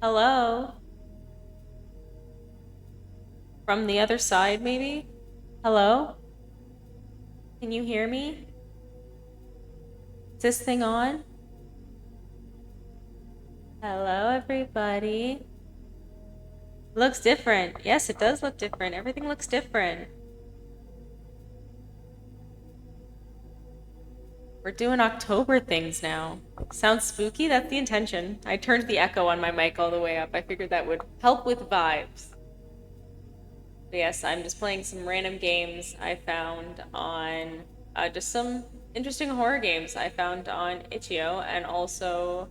Hello? From the other side, maybe? Hello? Can you hear me? Is this thing on? Hello, everybody. Looks different. Yes, it does look different. Everything looks different. We're doing October things now. Sounds spooky? That's the intention. I turned the echo on my mic all the way up. I figured that would help with vibes. But yes, I'm just playing some random games I found on just some interesting horror games I found on Itch.io, and also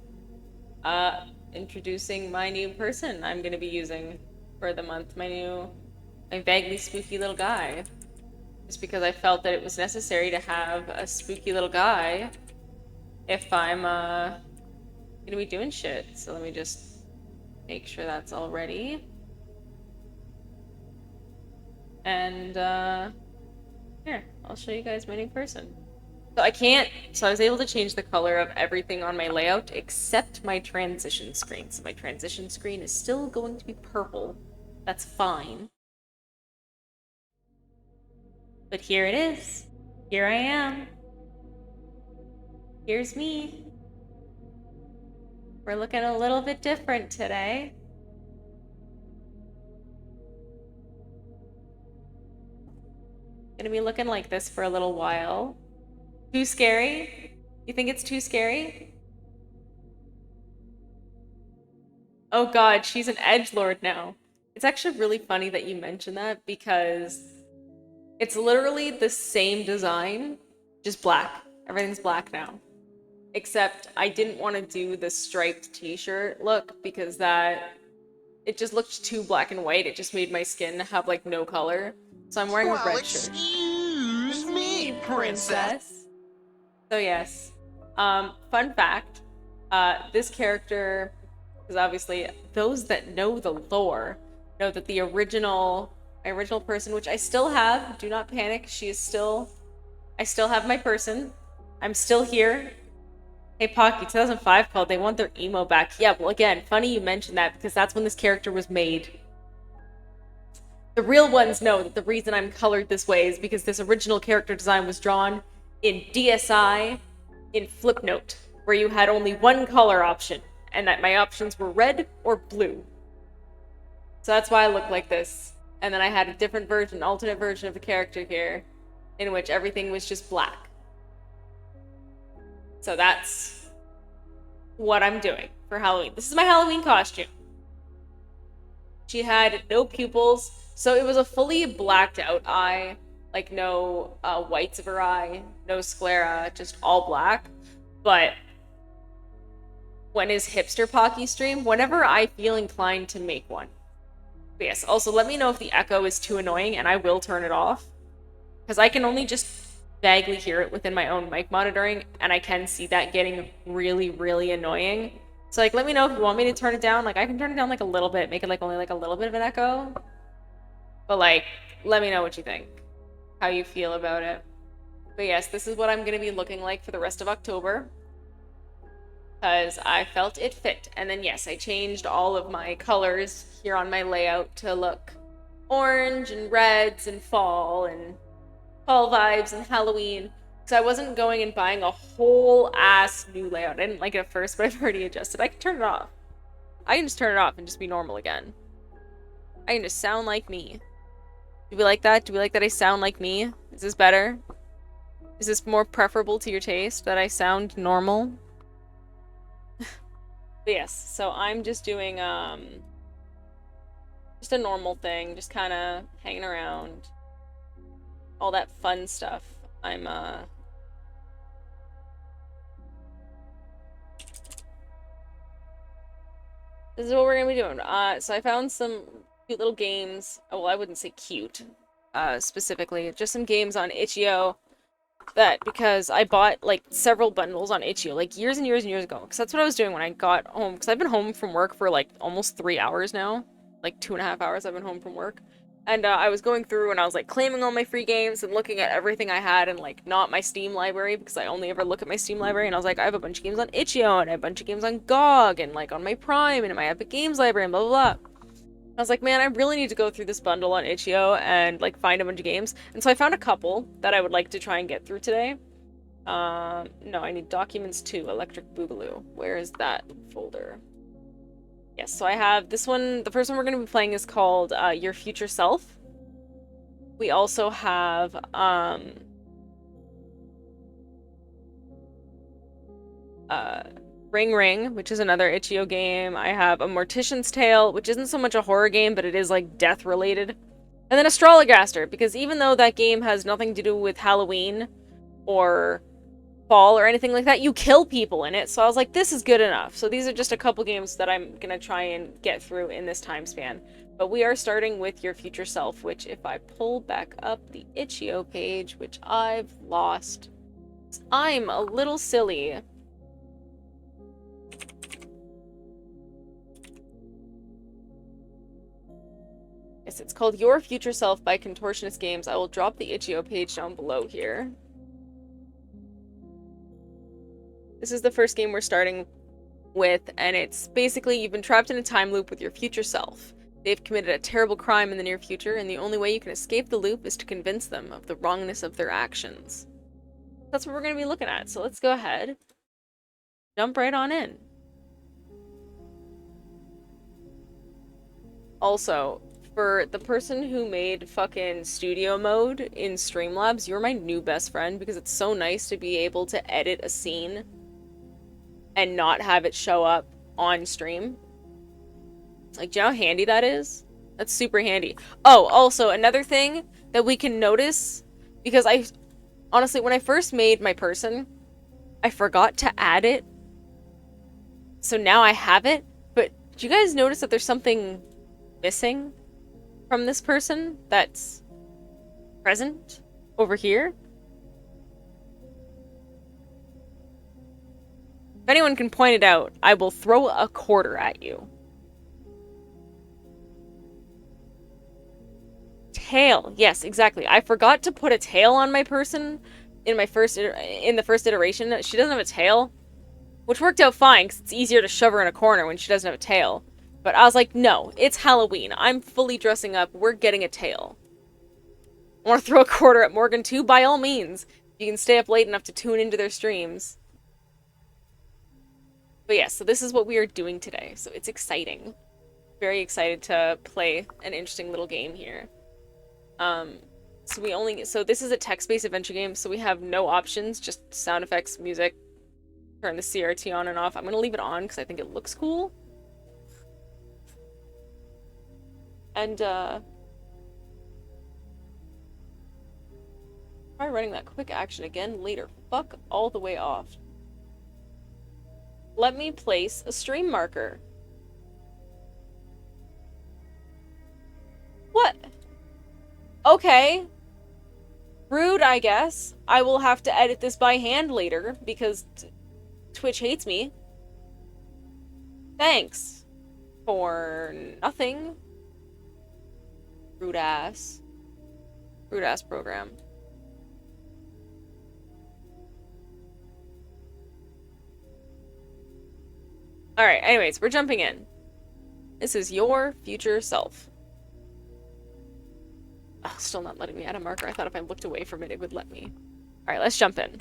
introducing my new person I'm gonna be using for the month, my vaguely spooky little guy. Just because I felt that it was necessary to have a spooky little guy if I'm gonna be doing shit. So let me just make sure that's all ready. And here, I'll show you guys my new person. So I was able to change the color of everything on my layout except my transition screen. So my transition screen is still going to be purple. That's fine. But here it is. Here I am. Here's me. We're looking a little bit different today. Gonna be looking like this for a little while. Too scary? You think it's too scary? Oh god, she's an edgelord now. It's actually really funny that you mentioned that because it's literally the same design, just black. Everything's black now. Except I didn't want to do the striped t-shirt look because it just looked too black and white. It just made my skin have like no color. So I'm wearing a Well, red shirt. excuse me, princess. So yes. Fun fact, this character, because obviously those that know the lore know that my original person, which I still have, do not panic, I still have my person. I'm still here. Hey Pocky, 2005 called, they want their emo back. Yeah, well again, funny you mentioned that because that's when this character was made. The real ones know that the reason I'm colored this way is because this original character design was drawn in DSI in Flipnote, where you had only one color option, and that my options were red or blue. So that's why I look like this. And then I had a different version, alternate version of the character here, in which everything was just black. So that's what I'm doing for Halloween. This is my Halloween costume. She had no pupils, so it was a fully blacked out eye, like no whites of her eye, no sclera, just all black. But when is Hipster Pocky stream? Whenever I feel inclined to make one. But yes, also let me know if the echo is too annoying and I will turn it off. Because I can only just vaguely hear it within my own mic monitoring, and I can see that getting really, really annoying. So like let me know if you want me to turn it down. Like I can turn it down like a little bit, make it like only like a little bit of an echo. But like, let me know what you think. How you feel about it. But yes, this is what I'm gonna be looking like for the rest of October. Because I felt it fit. And then yes, I changed all of my colors here on my layout to look orange and reds and fall vibes and Halloween. Because I wasn't going and buying a whole ass new layout. I didn't like it at first, but I've already adjusted. I can turn it off. I can just turn it off and just be normal again. I can just sound like me. Do we like that? Do we like that I sound like me? Is this better? Is this more preferable to your taste, that I sound normal? But yes, so I'm just doing just a normal thing, just kind of hanging around, all that fun stuff. This is what we're gonna be doing. So I found some cute little games. Oh, well, I wouldn't say cute, specifically, just some games on Itch.io that because I bought like several bundles on Itch.io like years and years and years ago. Because that's what I was doing when I got home. Because I've been home from work for like almost 3 hours now, like 2.5 hours. I've been home from work, And I was going through and I was like claiming all my free games and looking at everything I had and like not my Steam library because I only ever look at my Steam library, and I was like, I have a bunch of games on Itch.io and I have a bunch of games on GOG and like on my Prime and in my Epic Games library and blah blah blah. I was like, man, I really need to go through this bundle on Itch.io and like find a bunch of games. And so I found a couple that I would like to try and get through today. No, I need Documents 2, Electric Boogaloo. Where is that folder? Yes, so I have this one. The first one we're going to be playing is called Your Future Self. We also have Ring Ring, which is another Itch.io game. I have A Mortician's Tale, which isn't so much a horror game, but it is like death related. And then Astrologaster, because even though that game has nothing to do with Halloween or fall or anything like that, you kill people in it. So I was like, this is good enough. So these are just a couple games that I'm gonna try and get through in this time span. But we are starting with Your Future Self, which if I pull back up the Itch.io page, which I've lost, I'm a little silly. Yes, it's called Your Future Self by Contortionist Games. I will drop the Itch.io page down below here. This is the first game we're starting with, and it's basically you've been trapped in a time loop with your future self. They've committed a terrible crime in the near future, and the only way you can escape the loop is to convince them of the wrongness of their actions. That's what we're going to be looking at, so let's go ahead. Jump right on in. Also, for the person who made fucking studio mode in Streamlabs, you're my new best friend because it's so nice to be able to edit a scene and not have it show up on stream. Like, do you know how handy that is? That's super handy. Oh, also, another thing that we can notice, because honestly, when I first made my person, I forgot to add it. So now I have it, but did you guys notice that there's something missing from this person that's present over here? If anyone can point it out, I will throw a quarter at you. Tail. Yes, exactly. I forgot to put a tail on my person in the first iteration. She doesn't have a tail, which worked out fine because it's easier to shove her in a corner when she doesn't have a tail. But I was like, no, it's Halloween. I'm fully dressing up. We're getting a tail. I want to throw a quarter at Morgan too? By all means. You can stay up late enough to tune into their streams. But yeah, so this is what we are doing today. So it's exciting. Very excited to play an interesting little game here. So this is a text-based adventure game, so we have no options, just sound effects, music, turn the CRT on and off. I'm gonna leave it on because I think it looks cool. And, try running that quick action again later. Fuck all the way off. Let me place a stream marker. What? Okay. Rude, I guess. I will have to edit this by hand later, because Twitch hates me. Thanks. For nothing. Rude ass. Rude ass program. Alright, anyways, we're jumping in. This is Your Future Self. Oh, still not letting me add a marker. I thought if I looked away from it, it would let me. Alright, let's jump in.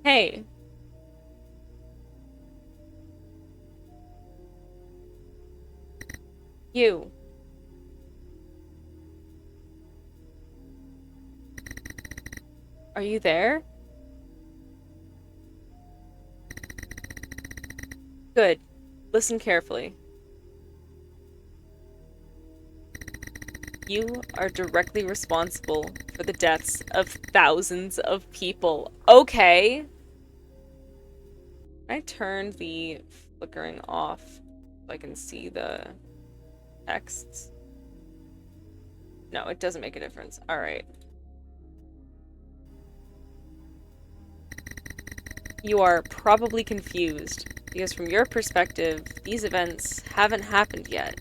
Hey. You. Are you there? Good. Listen carefully. You are directly responsible for the deaths of thousands of people. Okay. I turned the flickering off so I can see the texts. No, it doesn't make a difference. Alright. You are probably confused Because from your perspective, these events haven't happened yet.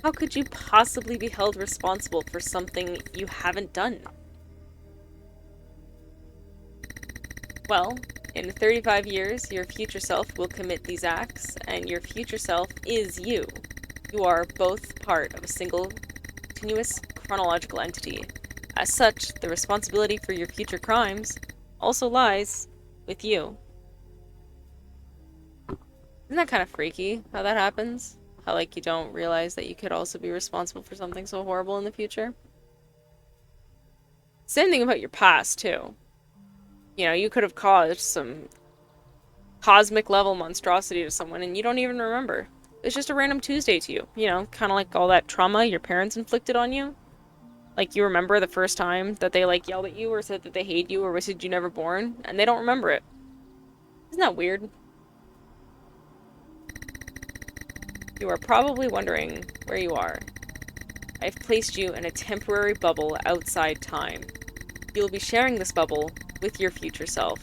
How could you possibly be held responsible for something you haven't done? Well, in 35 years, your future self will commit these acts, and your future self is you. You are both part of a single, continuous, chronological entity. As such, the responsibility for your future crimes also lies with you. Isn't that kind of freaky, how that happens? How, like, you don't realize that you could also be responsible for something so horrible in the future? Same thing about your past, too. You know, you could have caused some cosmic level monstrosity to someone and you don't even remember. It's just a random Tuesday to you. You know, kind of like all that trauma your parents inflicted on you. Like, you remember the first time that they, like, yelled at you or said that they hate you or wished you never born, and they don't remember it. Isn't that weird? You are probably wondering where you are. I've placed you in a temporary bubble outside time. You'll be sharing this bubble with your future self,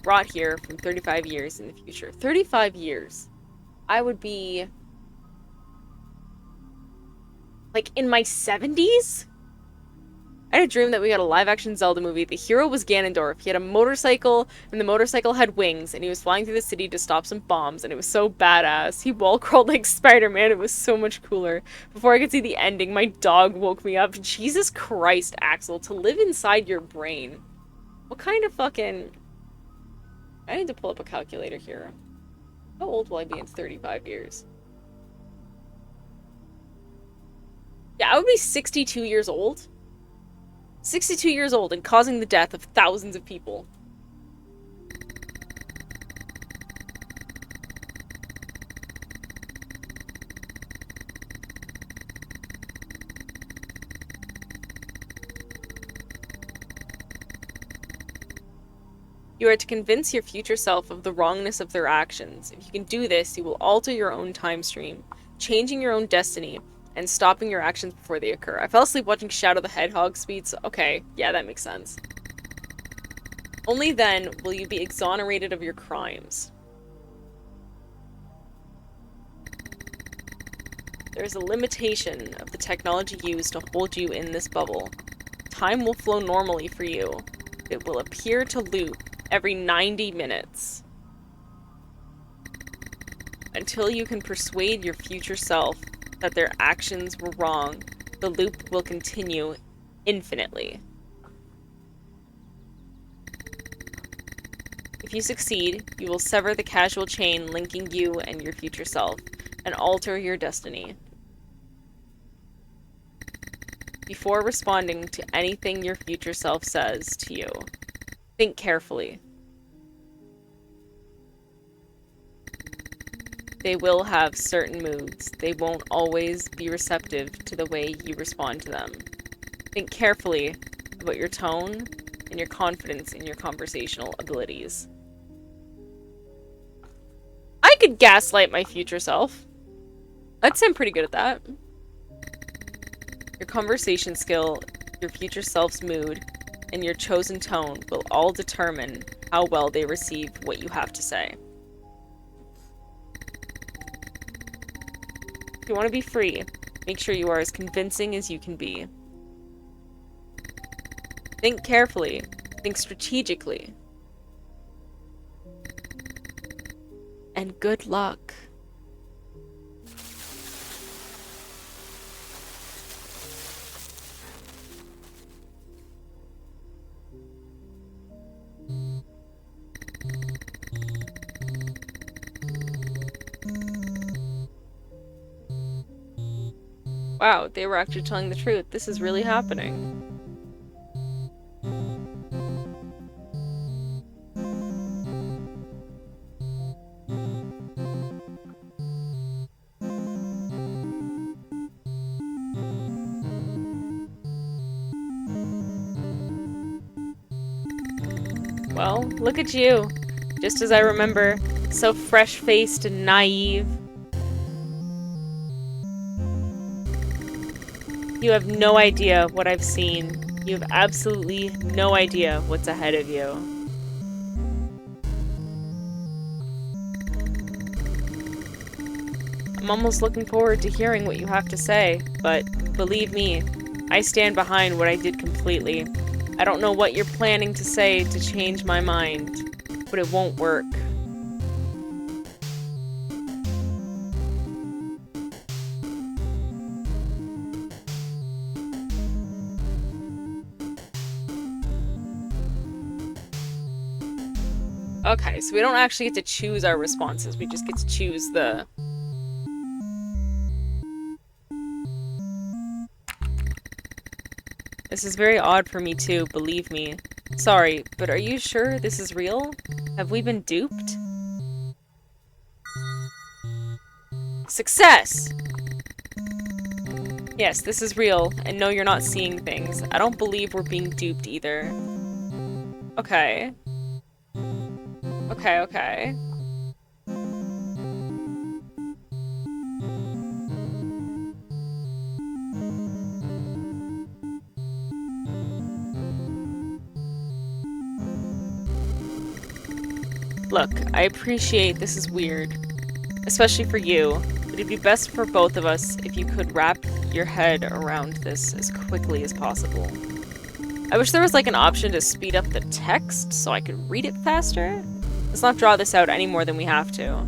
brought here from 35 years in the future. 35 years. I would be, like, in my 70s? I had a dream that we got a live-action Zelda movie. The hero was Ganondorf. He had a motorcycle, and the motorcycle had wings, and he was flying through the city to stop some bombs, and it was so badass. He wall-crawled like Spider-Man. It was so much cooler. Before I could see the ending, my dog woke me up. Jesus Christ, Axel, to live inside your brain. What kind of fucking... I need to pull up a calculator here. How old will I be in 35 years? Yeah, I would be 62 years old. 62 years old and causing the death of thousands of people. You are to convince your future self of the wrongness of their actions. If you can do this, you will alter your own time stream, changing your own destiny, and stopping your actions before they occur. I fell asleep watching Shadow the Hedgehog speech. Okay, yeah, that makes sense. Only then will you be exonerated of your crimes. There is a limitation of the technology used to hold you in this bubble. Time will flow normally for you. It will appear to loop every 90 minutes. Until you can persuade your future self that their actions were wrong, the loop will continue infinitely. If you succeed, you will sever the causal chain linking you and your future self, and alter your destiny. Before responding to anything your future self says to you, think carefully. They will have certain moods. They won't always be receptive to the way you respond to them. Think carefully about your tone and your confidence in your conversational abilities. I could gaslight my future self. I'd say I'm pretty good at that. Your conversation skill, your future self's mood, and your chosen tone will all determine how well they receive what you have to say. If you want to be free, make sure you are as convincing as you can be. Think carefully. Think strategically. And good luck. Wow, they were actually telling the truth. This is really happening. Well, look at you. Just as I remember, so fresh-faced and naive. You have no idea what I've seen. You have absolutely no idea what's ahead of you. I'm almost looking forward to hearing what you have to say, but believe me, I stand behind what I did completely. I don't know what you're planning to say to change my mind, but it won't work. Okay, so we don't actually get to choose our responses, we just get to choose the... This is very odd for me too, believe me. Sorry, but are you sure this is real? Have we been duped? Success! Yes, this is real, and no, you're not seeing things. I don't believe we're being duped either. Okay. Okay. Look, I appreciate this is weird, especially for you, but it'd be best for both of us if you could wrap your head around this as quickly as possible. I wish there was like an option to speed up the text so I could read it faster. Let's not draw this out any more than we have to.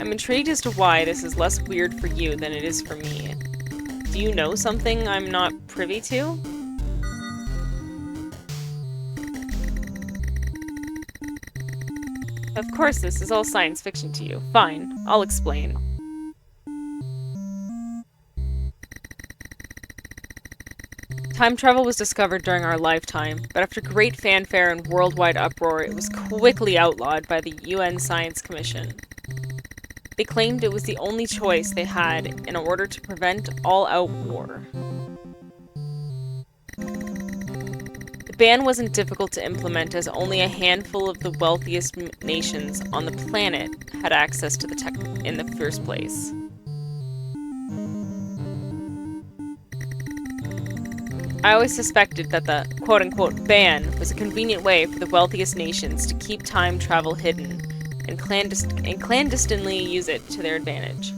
I'm intrigued as to why this is less weird for you than it is for me. Do you know something I'm not privy to? Of course, this is all science fiction to you. Fine, I'll explain. Time travel was discovered during our lifetime, but after great fanfare and worldwide uproar, it was quickly outlawed by the UN Science Commission. They claimed it was the only choice they had in order to prevent all-out war. The ban wasn't difficult to implement as only a handful of the wealthiest nations on the planet had access to the tech in the first place. I always suspected that the quote-unquote ban was a convenient way for the wealthiest nations to keep time travel hidden and clandestinely use it to their advantage.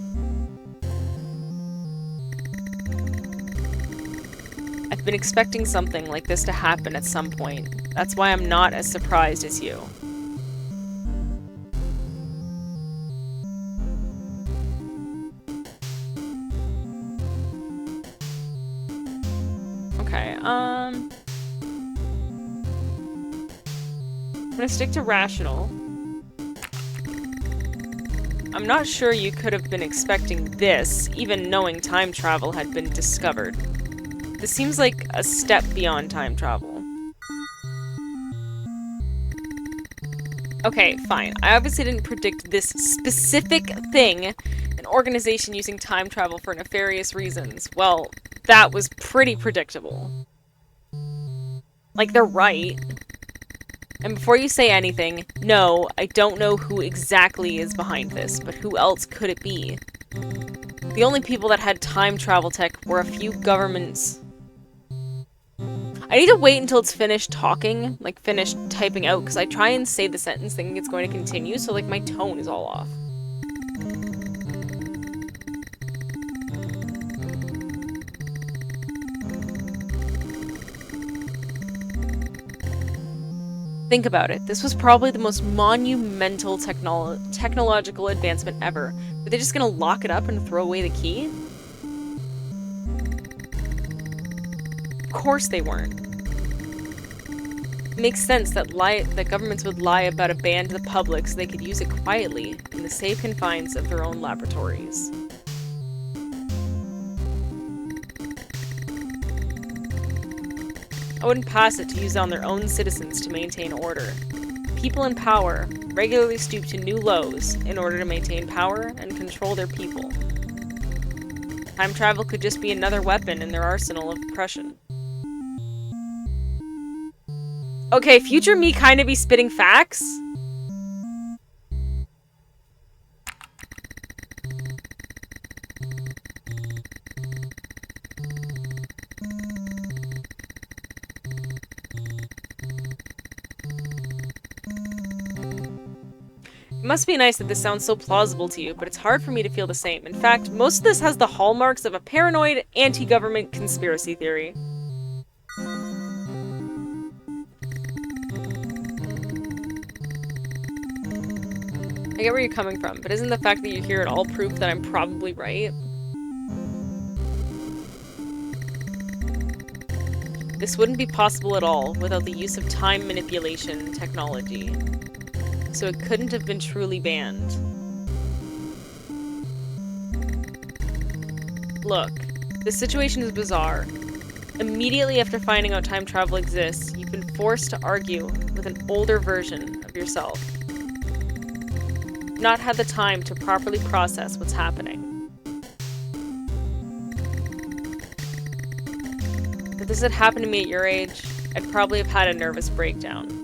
I've been expecting something like this to happen at some point. That's why I'm not as surprised as you. Okay, I'm gonna stick to rational. I'm not sure you could have been expecting this, even knowing time travel had been discovered. This seems like a step beyond time travel. Okay, fine. I obviously didn't predict this specific thing, an organization using time travel for nefarious reasons. Well, that was pretty predictable. Like, they're right. And before you say anything, no, I don't know who exactly is behind this, but who else could it be? The only people that had time travel tech were a few governments. I need to wait until it's finished talking, like finished typing out, because I try and say the sentence thinking it's going to continue, so like my tone is all off. Think about it. This was probably the most monumental technological advancement ever. Were they just gonna lock it up and throw away the key? Of course they weren't. It makes sense that governments would lie about a ban to the public so they could use it quietly in the safe confines of their own laboratories. I wouldn't pass it to use on their own citizens to maintain order. People in power regularly stoop to new lows in order to maintain power and control their people. Time travel could just be another weapon in their arsenal of oppression. Okay, future me kinda be spitting facts? It must be nice that this sounds so plausible to you, but it's hard for me to feel the same. In fact, most of this has the hallmarks of a paranoid, anti-government conspiracy theory. I get where you're coming from, but isn't the fact that you're here at all proof that I'm probably right? This wouldn't be possible at all without the use of time manipulation technology. So it couldn't have been truly banned. Look, this situation is bizarre. Immediately after finding out time travel exists, you've been forced to argue with an older version of yourself. You've not had the time to properly process what's happening. If this had happened to me at your age, I'd probably have had a nervous breakdown.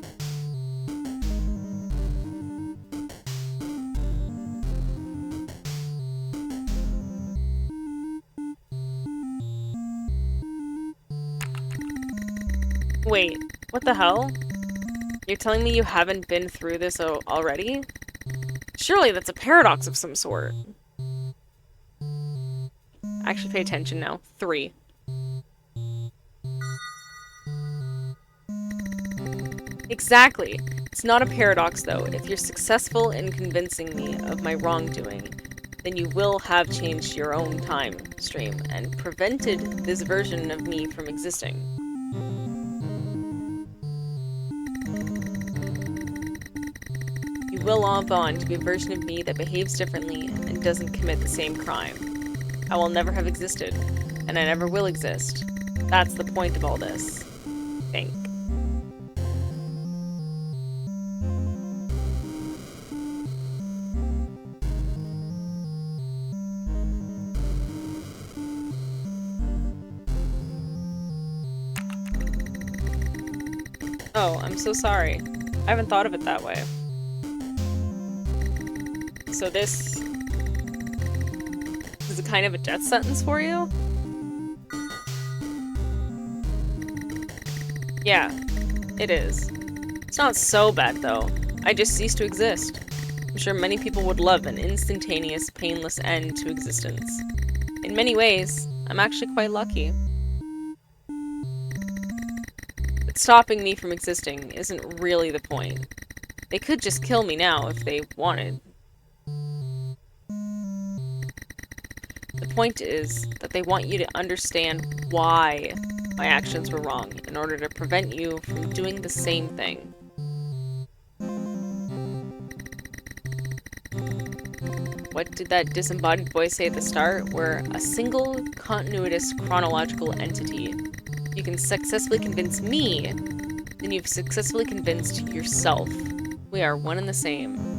Wait, what the hell? You're telling me you haven't been through this already? Surely that's a paradox of some sort. Actually, pay attention now. 3. Exactly. It's not a paradox, though. If you're successful in convincing me of my wrongdoing, then you will have changed your own time stream and prevented this version of me from existing. You will live on to be a version of me that behaves differently and doesn't commit the same crime. I will never have existed, and I never will exist. That's the point of all this. Think. Oh, I'm so sorry. I haven't thought of it that way. So this is a kind of a death sentence for you? Yeah, it is. It's not so bad, though. I just cease to exist. I'm sure many people would love an instantaneous, painless end to existence. In many ways, I'm actually quite lucky. But stopping me from existing isn't really the point. They could just kill me now if they wanted. The point is that they want you to understand why my actions were wrong in order to prevent you from doing the same thing. What did that disembodied voice say at the start? We're a single, continuous, chronological entity. You can successfully convince me, then you've successfully convinced yourself. We are one and the same.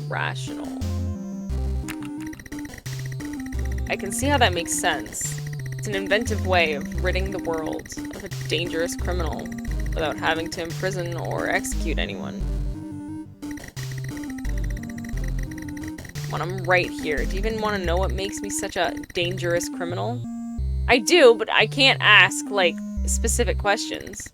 Rational. I can see how that makes sense. It's an inventive way of ridding the world of a dangerous criminal without having to imprison or execute anyone. When I'm right here, do you even want to know what makes me such a dangerous criminal? I do, but I can't ask, like, specific questions.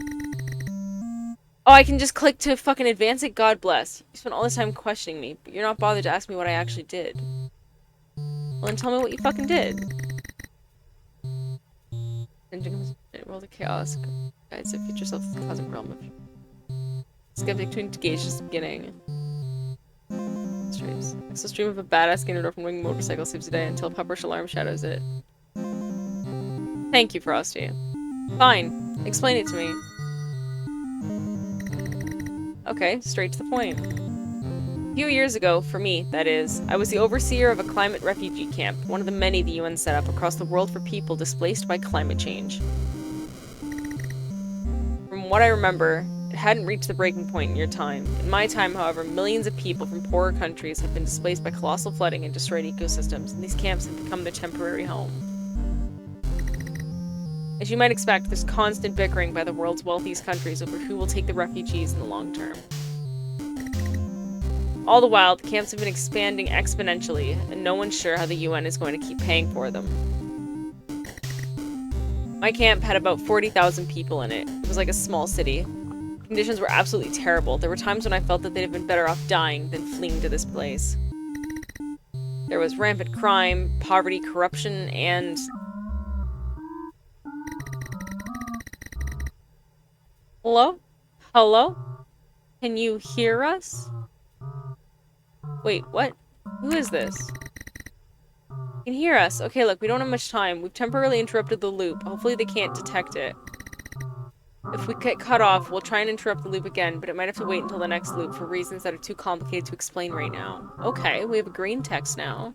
Oh, I can just click to fucking advance it? God bless. You spent all this time questioning me, but you're not bothered to ask me what I actually did. Well, then tell me what you fucking did. World of chaos. Guys, if future self the cosmic realm of skeptic to engage just the beginning. Streams. It's a stream of a badass getting door from wing motorcycle saves the day until Pepper's alarm shadows it. Thank you, Frosty. Fine. Explain it to me. Okay, straight to the point. A few years ago, for me, that is, I was the overseer of a climate refugee camp, one of the many the UN set up across the world for people displaced by climate change. From what I remember, It hadn't reached the breaking point in your time. In my time, however, millions of people from poorer countries have been displaced by colossal flooding and destroyed ecosystems, and these camps have become their temporary home. As you might expect, there's constant bickering by the world's wealthiest countries over who will take the refugees in the long term. All the while, the camps have been expanding exponentially, and no one's sure how the UN is going to keep paying for them. My camp had about 40,000 people in it. It was like a small city. Conditions were absolutely terrible. There were times when I felt that they'd have been better off dying than fleeing to this place. There was rampant crime, poverty, corruption, and... Hello? Hello? Can you hear us? Wait, what? Who is this? You can hear us. Okay, look, we don't have much time. We've temporarily interrupted the loop. Hopefully they can't detect it. If we get cut off, we'll try and interrupt the loop again, but it might have to wait until the next loop for reasons that are too complicated to explain right now. Okay, we have a green text now.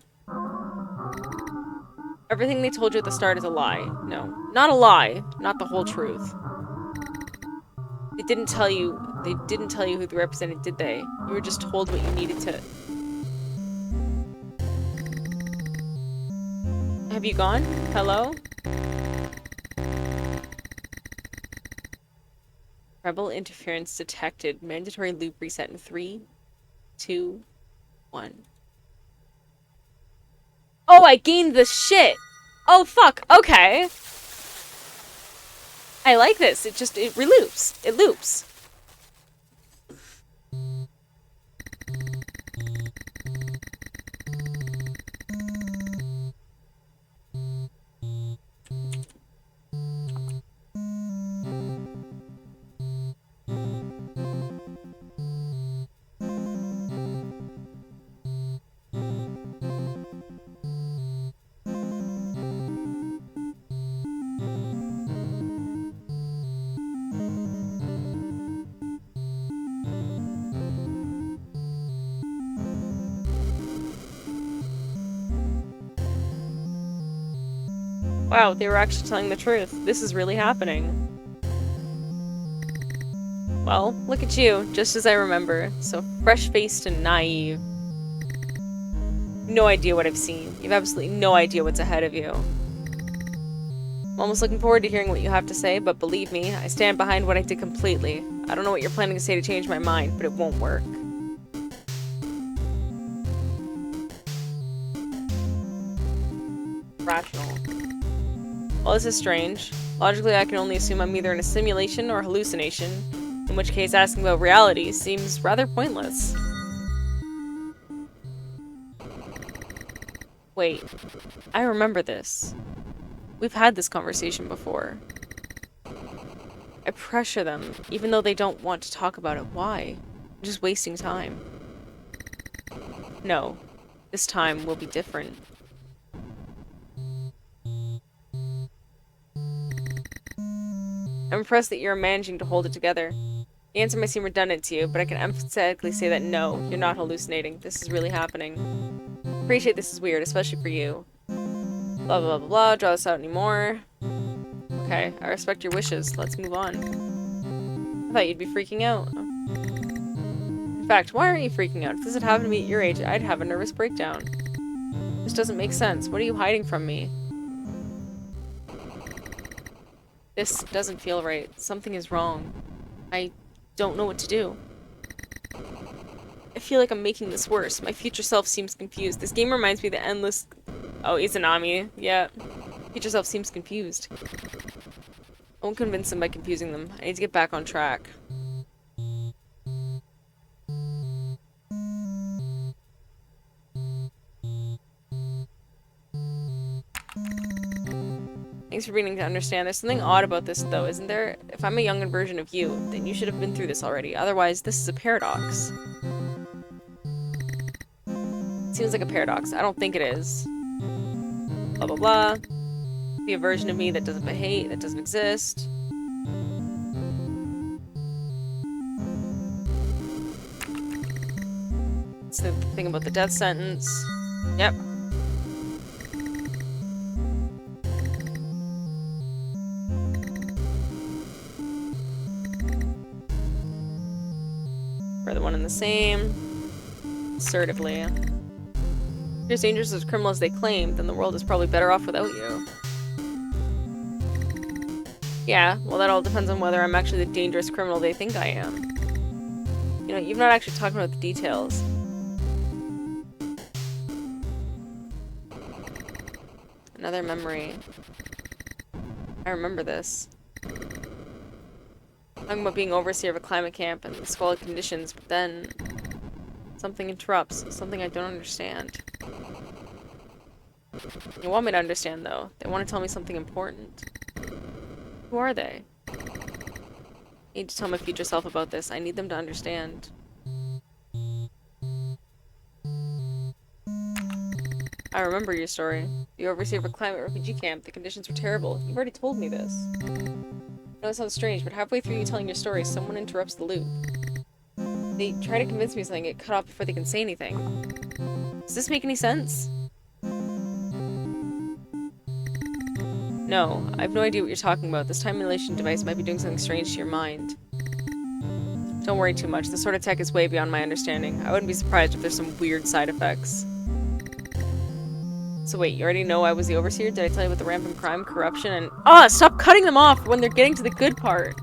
Everything they told you at the start is a lie. No, not a lie. Not the whole truth. They didn't tell you who they represented, did they? You were just told what you needed to... Have you gone? Hello? Rebel interference detected. Mandatory loop reset in 3, 2, 1. Oh, I gained the shit! Oh, fuck. Okay. I like this. It reloops. It loops. Wow, they were actually telling the truth. This is really happening. Well, look at you, just as I remember. So fresh-faced and naive. No idea what I've seen. You've absolutely no idea what's ahead of you. I'm almost looking forward to hearing what you have to say, but believe me, I stand behind what I did completely. I don't know what you're planning to say to change my mind, but it won't work. Rational. Well, this is strange. Logically, I can only assume I'm either in a simulation or a hallucination, in which case asking about reality seems rather pointless. Wait, I remember this. We've had this conversation before. I pressure them, even though they don't want to talk about it. Why? I'm just wasting time. No, this time will be different. I'm impressed that you're managing to hold it together. The answer may seem redundant to you, but I can emphatically say that no, you're not hallucinating. This is really happening. Appreciate this is weird, especially for you. Blah blah blah blah, draw this out anymore. Okay, I respect your wishes. Let's move on. I thought you'd be freaking out. In fact, why aren't you freaking out? If this had happened to me at your age, I'd have a nervous breakdown. This doesn't make sense. What are you hiding from me? This doesn't feel right. Something is wrong. I don't know what to do. I feel like I'm making this worse. My future self seems confused. This game reminds me of the endless... Oh, Izanami. Yeah. Future self seems confused. I won't convince them by confusing them. I need to get back on track. Thanks for beginning to understand. There's something odd about this, though, isn't there? If I'm a younger version of you, then you should have been through this already. Otherwise, this is a paradox. It seems like a paradox. I don't think it is. Blah, blah, blah. Be a version of me that doesn't behave, that doesn't exist. It's the thing about the death sentence. Yep. the same. Assertively. If you're as dangerous as criminals as they claim, then the world is probably better off without you. Yeah, well that all depends on whether I'm actually the dangerous criminal they think I am. You know, you've not actually talked about the details. Another memory. I remember this. Talking about being overseer of a climate camp and the squalid conditions, but then something interrupts, something I don't understand. You want me to understand, though. They want to tell me something important. Who are they? I need to tell my future self about this. I need them to understand. I remember your story. The overseer of a climate refugee camp. The conditions were terrible. You've already told me this. I know it sounds strange, but halfway through you telling your story, someone interrupts the loop. They try to convince me of something, get cut off before they can say anything. Does this make any sense? No, I have no idea what you're talking about. This time manipulation device might be doing something strange to your mind. Don't worry too much. This sort of tech is way beyond my understanding. I wouldn't be surprised if there's some weird side effects. So wait, you already know I was the overseer? Did I tell you about the rampant crime, corruption, and— Ah! Stop cutting them off when they're getting to the good part!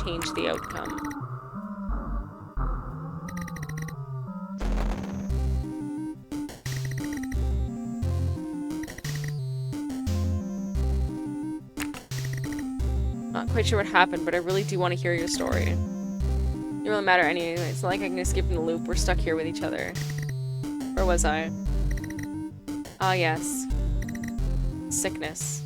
Change the outcome. Not quite sure what happened, but I really do want to hear your story. It doesn't really matter anyway. It's not like I can escape from the loop. We're stuck here with each other. Where was I? Ah, yes. Sickness.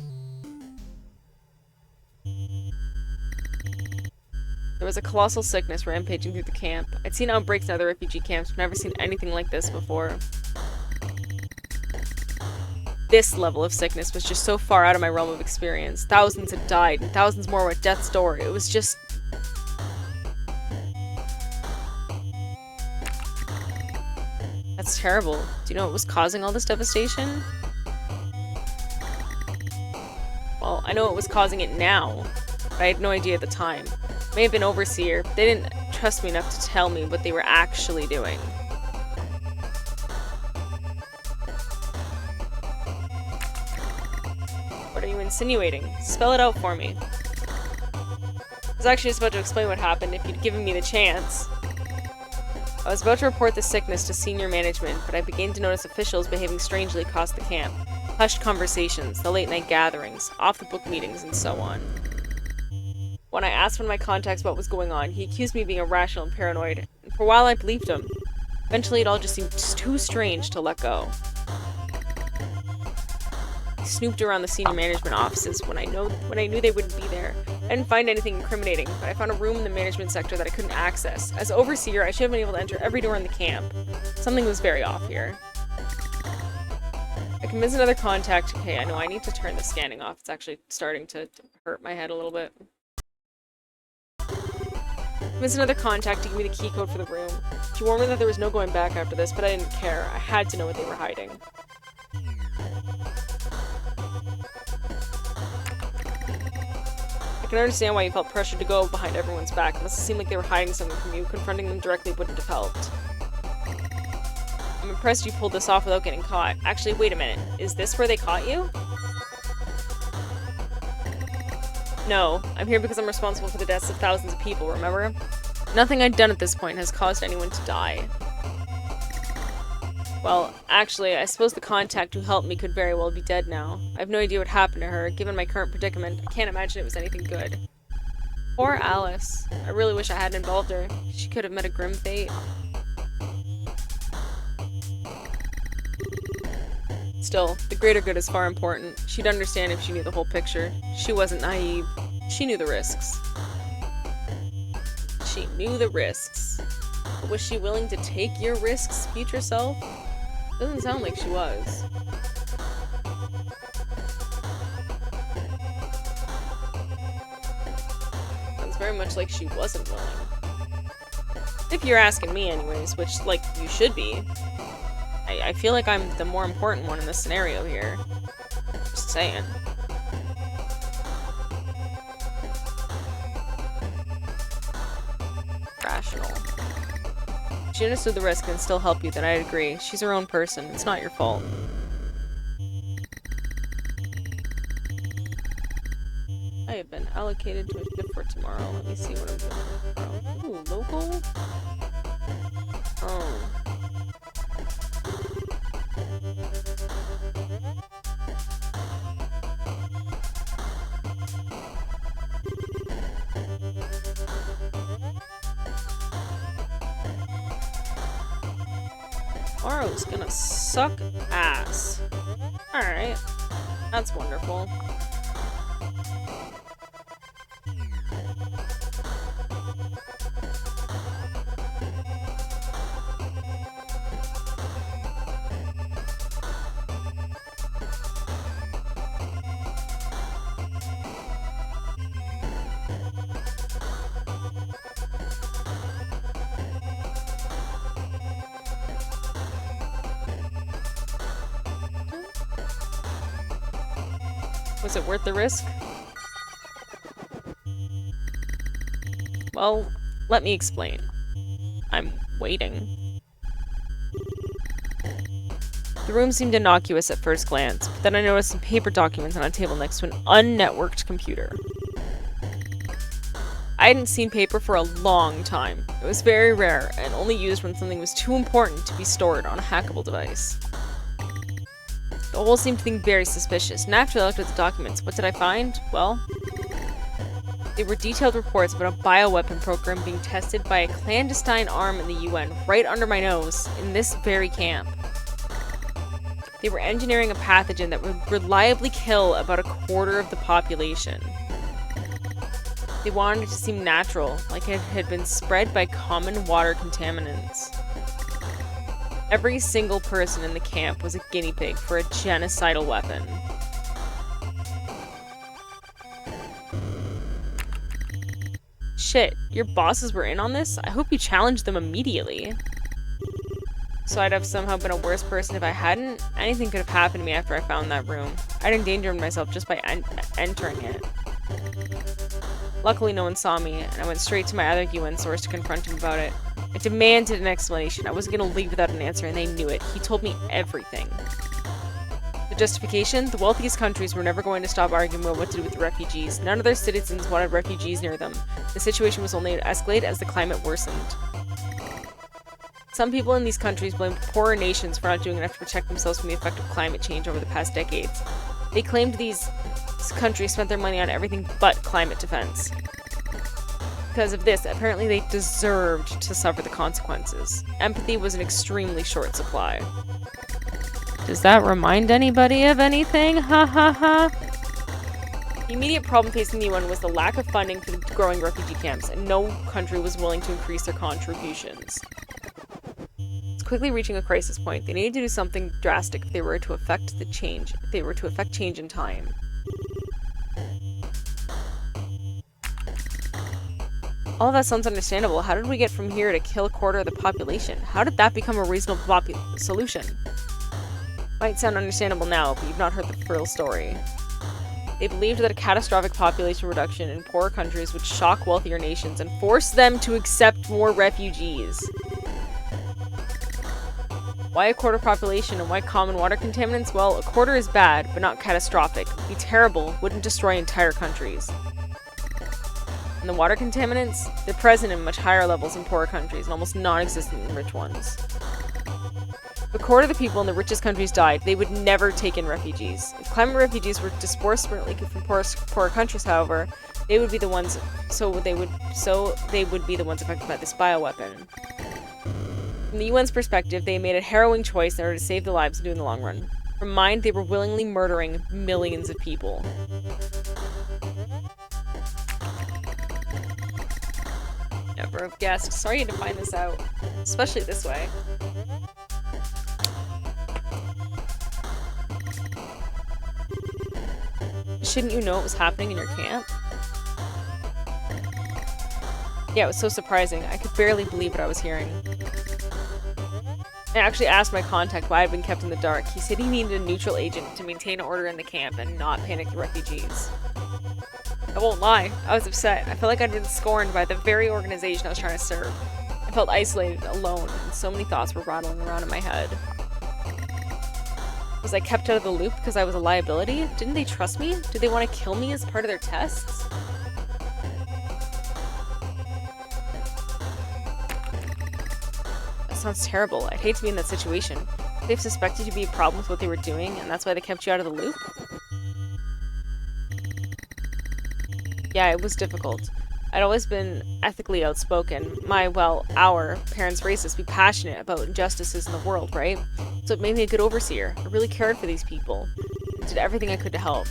There was a colossal sickness rampaging through the camp. I'd seen outbreaks in other refugee camps, but never seen anything like this before. This level of sickness was just so far out of my realm of experience. Thousands had died, and thousands more were at death's door. It was just— That's terrible. Do you know what was causing all this devastation? Well, I know what was causing it now, but I had no idea at the time. May have been overseer, but they didn't trust me enough to tell me what they were actually doing. What are you insinuating? Spell it out for me. I was actually just about to explain what happened if you'd given me the chance. I was about to report the sickness to senior management, but I began to notice officials behaving strangely across the camp. Hushed conversations, the late-night gatherings, off-the-book meetings, and so on. When I asked one of my contacts what was going on, he accused me of being irrational and paranoid, and for a while I believed him. Eventually it all just seemed too strange to let go. I snooped around the senior management offices when I knew they wouldn't be there. I didn't find anything incriminating, but I found a room in the management sector that I couldn't access. As overseer, I should have been able to enter every door in the camp. Something was very off here. I convinced another contact— okay, I know I need to turn the scanning off. It's actually starting to hurt my head a little bit. Convinced another contact to give me the key code for the room. She warned me that there was no going back after this, but I didn't care. I had to know what they were hiding. I can understand why you felt pressured to go behind everyone's back. It must have seemed like they were hiding something from you. Confronting them directly wouldn't have helped. I'm impressed you pulled this off without getting caught. Actually, wait a minute. Is this where they caught you? No, I'm here because I'm responsible for the deaths of thousands of people, remember? Nothing I'd done at this point has caused anyone to die. Well, actually, I suppose the contact who helped me could very well be dead now. I have no idea what happened to her. Given my current predicament, I can't imagine it was anything good. Poor Alice. I really wish I hadn't involved her. She could have met a grim fate. Still, the greater good is far important. She'd understand if she knew the whole picture. She wasn't naive. She knew the risks. She knew the risks. But was she willing to take your risks, future self? Doesn't sound like she was. Sounds very much like she wasn't willing. If you're asking me anyways, which, like, you should be. I feel like I'm the more important one in this scenario here. Just saying. irrational. She understood the risk and still helped you, then I'd agree. She's her own person. It's not your fault. I have been allocated to a shift for tomorrow. Let me see what I'm doing tomorrow. Ooh, local? Oh. Tomorrow's gonna suck ass. Alright. That's wonderful. Was it worth the risk? Well, let me explain. I'm waiting. The room seemed innocuous at first glance, but then I noticed some paper documents on a table next to an unnetworked computer. I hadn't seen paper for a long time. It was very rare, and only used when something was too important to be stored on a hackable device. The whole seemed to think very suspicious, and after I looked at the documents, what did I find? Well, they were detailed reports about a bioweapon program being tested by a clandestine arm in the UN right under my nose, in this very camp. They were engineering a pathogen that would reliably kill about a quarter of the population. They wanted it to seem natural, like it had been spread by common water contaminants. Every single person in the camp was a guinea pig for a genocidal weapon. Shit, your bosses were in on this? I hope you challenged them immediately. So I'd have somehow been a worse person if I hadn't? Anything could have happened to me after I found that room. I'd endangered myself just by entering it. Luckily no one saw me, and I went straight to my other UN source to confront him about it. I demanded an explanation. I wasn't going to leave without an answer, and they knew it. He told me everything. The justification? The wealthiest countries were never going to stop arguing about what to do with the refugees. None of their citizens wanted refugees near them. The situation was only to escalate as the climate worsened. Some people in these countries blame poorer nations for not doing enough to protect themselves from the effect of climate change over the past decades. They claimed these countries spent their money on everything but climate defense. Because of this, apparently they deserved to suffer the consequences. Empathy was an extremely short supply. Does that remind anybody of anything? Ha ha ha. The immediate problem facing the UN was the lack of funding for the growing refugee camps, and no country was willing to increase their contributions. It's quickly reaching a crisis point. They needed to do something drastic if they were to affect change in time. All of that sounds understandable. How did we get from here to kill a quarter of the population? How did that become a reasonable solution? Might sound understandable now, but you've not heard the full story. They believed that a catastrophic population reduction in poorer countries would shock wealthier nations and force them to accept more refugees. Why a quarter population and why common water contaminants? Well, a quarter is bad, but not catastrophic. It would be terrible, wouldn't destroy entire countries. And the water contaminants? They're present in much higher levels in poorer countries and almost non-existent in rich ones. If a quarter of the people in the richest countries died, they would never take in refugees. If climate refugees were disproportionately from poorer countries, however, they would be the ones affected by this bioweapon. From the UN's perspective, they made a harrowing choice in order to save the lives and do in the long run. From mine, they were willingly murdering millions of people. Never have guessed. Sorry you had to find this out. Especially this way. Shouldn't you know what was happening in your camp? Yeah, it was so surprising. I could barely believe what I was hearing. I actually asked my contact why I'd been kept in the dark. He said he needed a neutral agent to maintain order in the camp and not panic the refugees. I won't lie, I was upset. I felt like I'd been scorned by the very organization I was trying to serve. I felt isolated, alone, and so many thoughts were rattling around in my head. Was I kept out of the loop because I was a liability? Didn't they trust me? Did they want to kill me as part of their tests? That sounds terrible. I'd hate to be in that situation. They've suspected you to be a problem with what they were doing, and that's why they kept you out of the loop? Yeah, it was difficult. I'd always been ethically outspoken. Our parents raised us to be passionate about injustices in the world, right? So it made me a good overseer. I really cared for these people. I did everything I could to help.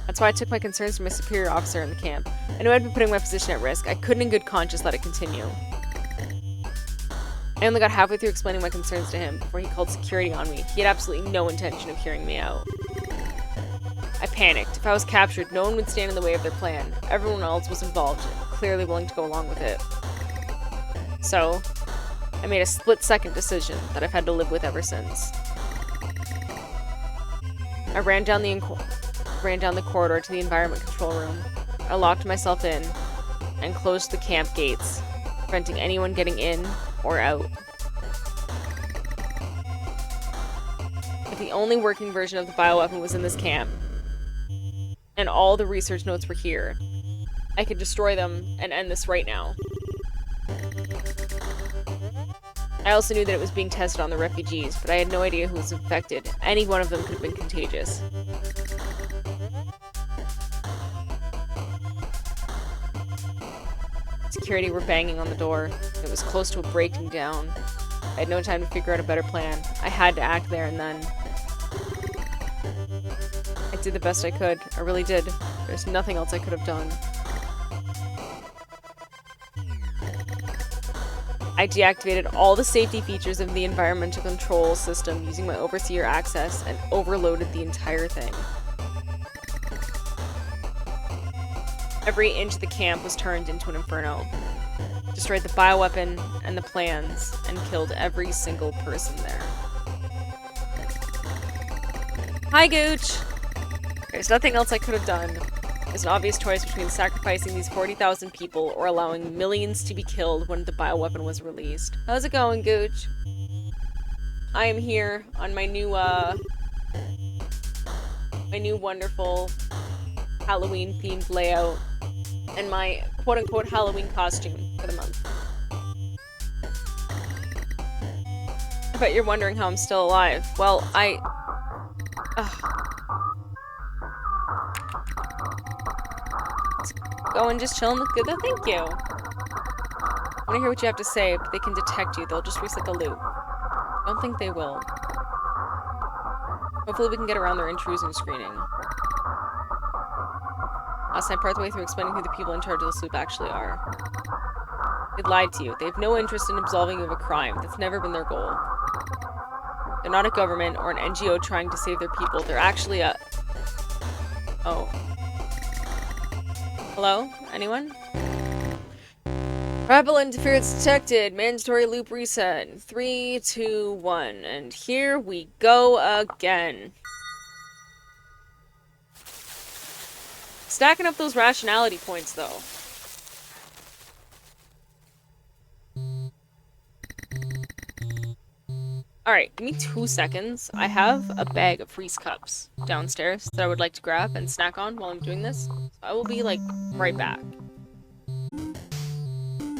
That's why I took my concerns to my superior officer in the camp. I knew I'd be putting my position at risk. I couldn't in good conscience let it continue. I only got halfway through explaining my concerns to him before he called security on me. He had absolutely no intention of hearing me out. I panicked. If I was captured, no one would stand in the way of their plan. Everyone else was involved, clearly willing to go along with it. So, I made a split-second decision that I've had to live with ever since. I ran down the corridor to the environment control room. I locked myself in and closed the camp gates, preventing anyone getting in or out. If the only working version of the bioweapon was in this camp, and all the research notes were here, I could destroy them and end this right now. I also knew that it was being tested on the refugees, but I had no idea who was infected. Any one of them could have been contagious. Security were banging on the door. It was close to a breaking down. I had no time to figure out a better plan. I had to act there and then. I did the best I could. I really did. There's nothing else I could have done. I deactivated all the safety features of the environmental control system using my overseer access and overloaded the entire thing. Every inch of the camp was turned into an inferno. Destroyed the bioweapon and the plans and killed every single person there. Hi, Gooch! There's nothing else I could have done. There's an obvious choice between sacrificing these 40,000 people or allowing millions to be killed when the bioweapon was released. How's it going, Gooch? I am here on my new wonderful Halloween-themed layout and my quote-unquote Halloween costume for the month. I bet you're wondering how I'm still alive. Well, Going just chilling with good though, thank you. I wanna hear what you have to say, but they can detect you. They'll just reset the loop. Don't think they will. Hopefully we can get around their intrusion screening. Last time, part of the way through explaining who the people in charge of this loop actually are. They lied to you. They have no interest in absolving you of a crime. That's never been their goal. They're not a government or an NGO trying to save their people. They're actually a... Oh. Hello? Anyone? Rebel interference detected. Mandatory loop reset. 3, 2, 1. And here we go again. Stacking up those rationality points, though. Alright, give me 2 seconds. I have a bag of freeze cups downstairs that I would like to grab and snack on while I'm doing this. So I will be, like, right back.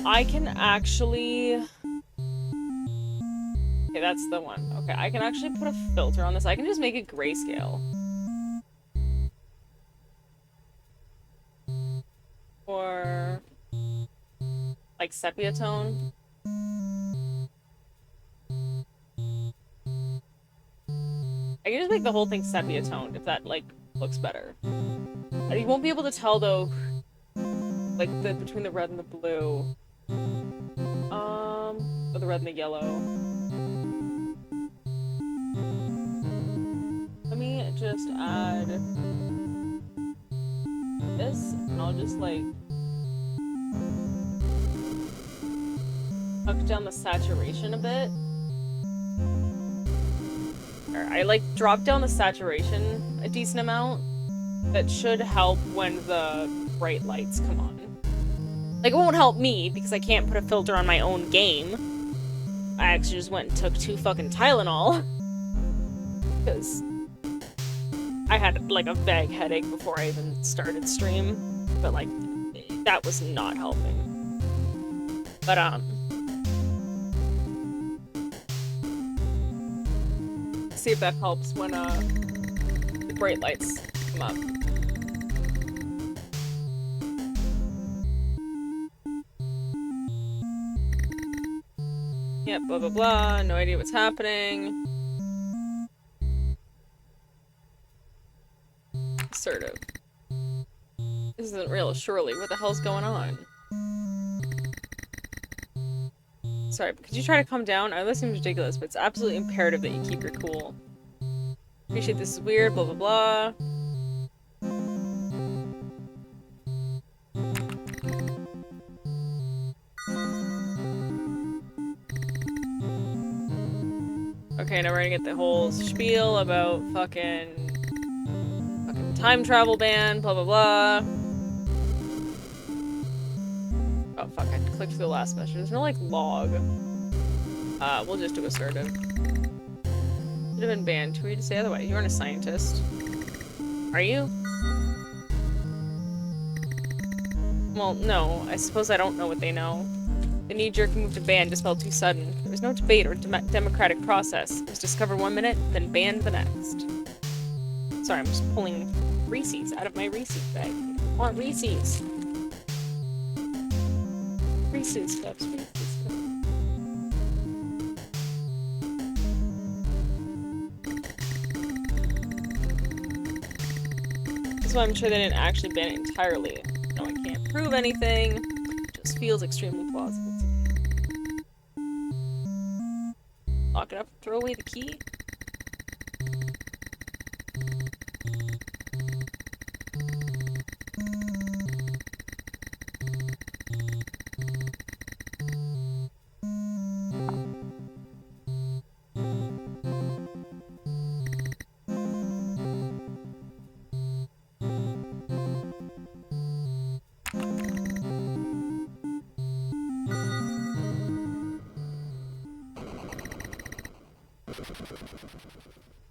I can actually... Okay, that's the one. Okay, I can actually put a filter on this. I can just make it grayscale. Or... like, sepia tone. I can just make the whole thing sepia toned if that, like, looks better. You won't be able to tell, though, like, between the red and the blue. Or the red and the yellow. Let me just add this, and I'll just, like, tuck down the saturation a bit. I, like, dropped down the saturation a decent amount. That should help when the bright lights, come on. Like, it won't help me, because I can't put a filter on my own game. I actually just went and took 2 fucking Tylenol. Because I had, like, a vague headache before I even started stream. But, like, that was not helping. But, see if that helps when, the bright lights come up. Yep, blah blah blah, no idea what's happening. Assertive. This isn't real, surely. What the hell's going on? Sorry, but could you try to calm down? I know this seems ridiculous, but it's absolutely imperative that you keep your cool. Appreciate this is weird, blah blah blah. Okay, now we're gonna get the whole spiel about fucking time travel ban, blah blah blah. Oh fuck, I clicked through the last message. There's no like log. We'll just do assertive. Should have been banned. Who are you to say otherwise? You aren't a scientist. Are you? Well, no. I suppose I don't know what they know. The knee-jerk move to ban just felt too sudden. There was no debate or democratic process. It was discovered 1 minute, then banned the next. Sorry, I'm just pulling Reese's out of my Reese's bag. I want Reese's. Reese's Cups, Reese's Cups. That's why I'm sure they didn't actually ban it entirely. No, I can't prove anything. It just feels extremely plausible to me. Lock it up, throw away the key.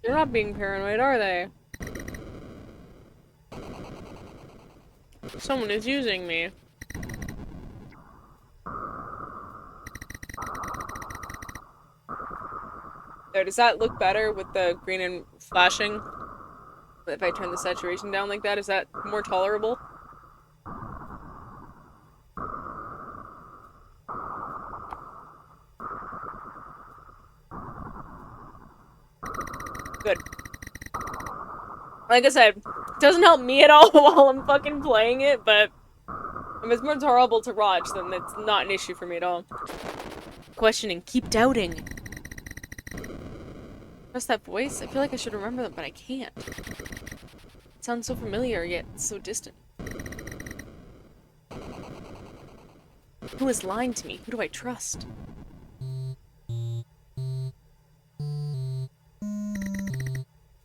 They're not being paranoid, are they? Someone is using me. There, does that look better with the green and flashing? If I turn the saturation down like that, is that more tolerable? Good. Like I said, it doesn't help me at all while I'm fucking playing it, but if it's more tolerable to Raj, then it's not an issue for me at all. Questioning, keep doubting. Trust that voice? I feel like I should remember them, but I can't. It sounds so familiar, yet so distant. Who is lying to me? Who do I trust?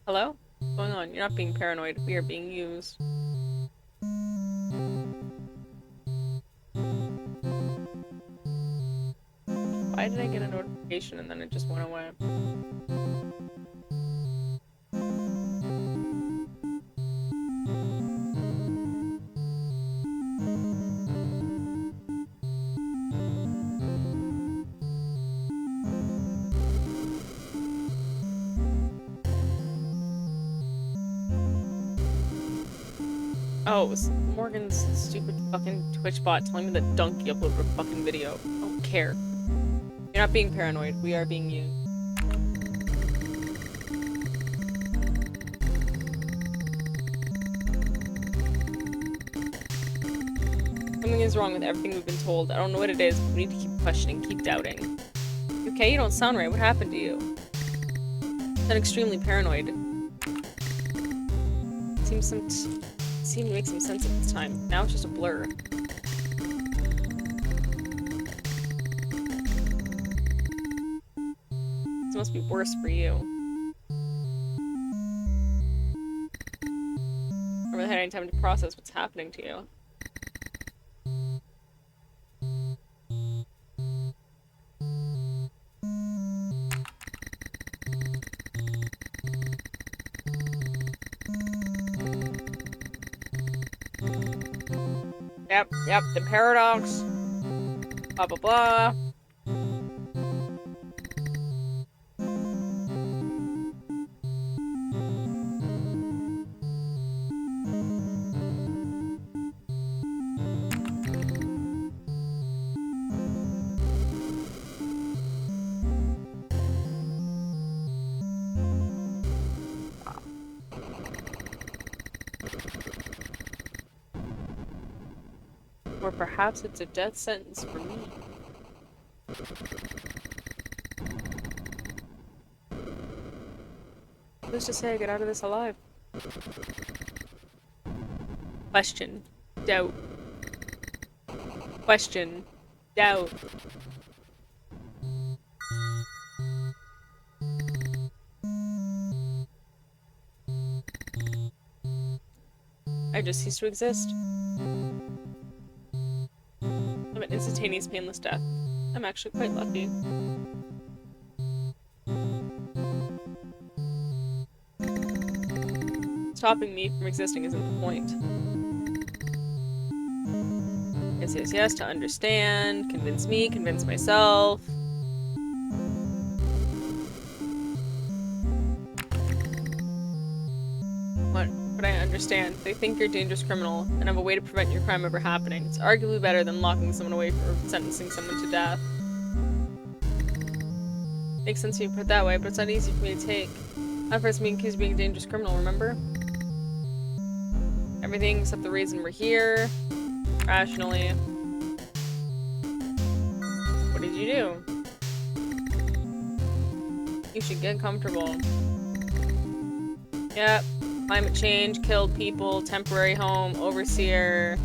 Hello? What's going on? You're not being paranoid. We are being used. Why did I get a notification and then it just went away? Oh, it was Morgan's stupid fucking Twitch bot telling me that Donkey uploaded a fucking video. I don't care. You're not being paranoid. We are being used. Something is wrong with everything we've been told. I don't know what it is, but we need to keep questioning, keep doubting. You okay? You don't sound right. What happened to you? You sound extremely paranoid. Seemed to make some sense at the time. Now it's just a blur. This must be worse for you. I really had any time to process what's happening to you. Yep, the paradox. Blah, blah, blah. Or perhaps it's a death sentence for me. Who's to say I get out of this alive? Question. Doubt. Question. Doubt. I just cease to exist. I'm an instantaneous painless death. I'm actually quite lucky. Stopping me from existing isn't the point. Yes, to understand, convince me, convince myself. But I understand. They think you're a dangerous criminal, and have a way to prevent your crime ever happening. It's arguably better than locking someone away or sentencing someone to death. Makes sense when you put it that way, but it's not easy for me to take. Not first being accused of being a dangerous criminal, remember? Everything except the reason we're here. Rationally. What did you do? You should get comfortable. Yep. Climate change, killed people, temporary home, overseer.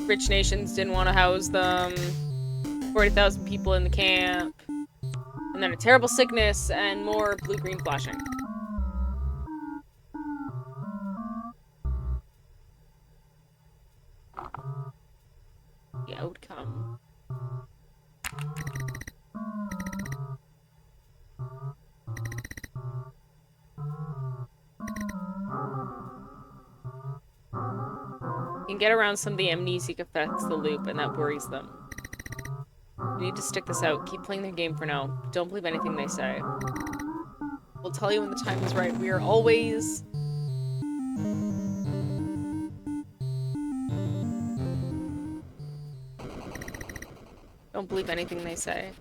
Rich nations didn't want to house them. 40,000 people in the camp. And then a terrible sickness and more blue-green flashing. The outcome. You can get around some of the amnesic effects of the loop, and that worries them. You need to stick this out. Keep playing their game for now. Don't believe anything they say. We'll tell you when the time is right. We are always... Don't believe anything they say.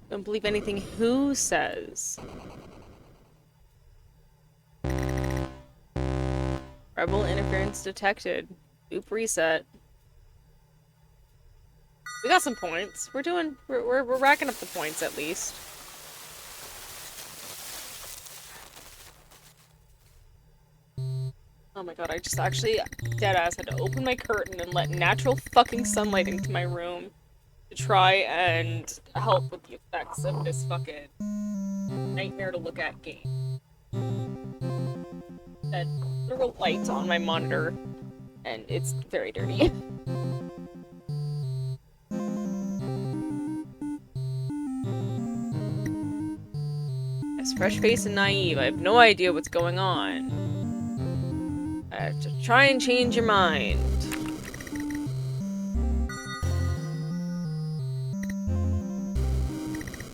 Don't believe anything who says. Rebel interference detected. Loop reset. We got some points. We're racking up the points at least. Oh my god, I just actually deadass had to open my curtain and let natural fucking sunlight into my room to try and help with the effects of this fucking nightmare to look at game. That little light on my monitor, and it's very dirty. As fresh-faced and naive, I have no idea what's going on. I have to try and change your mind.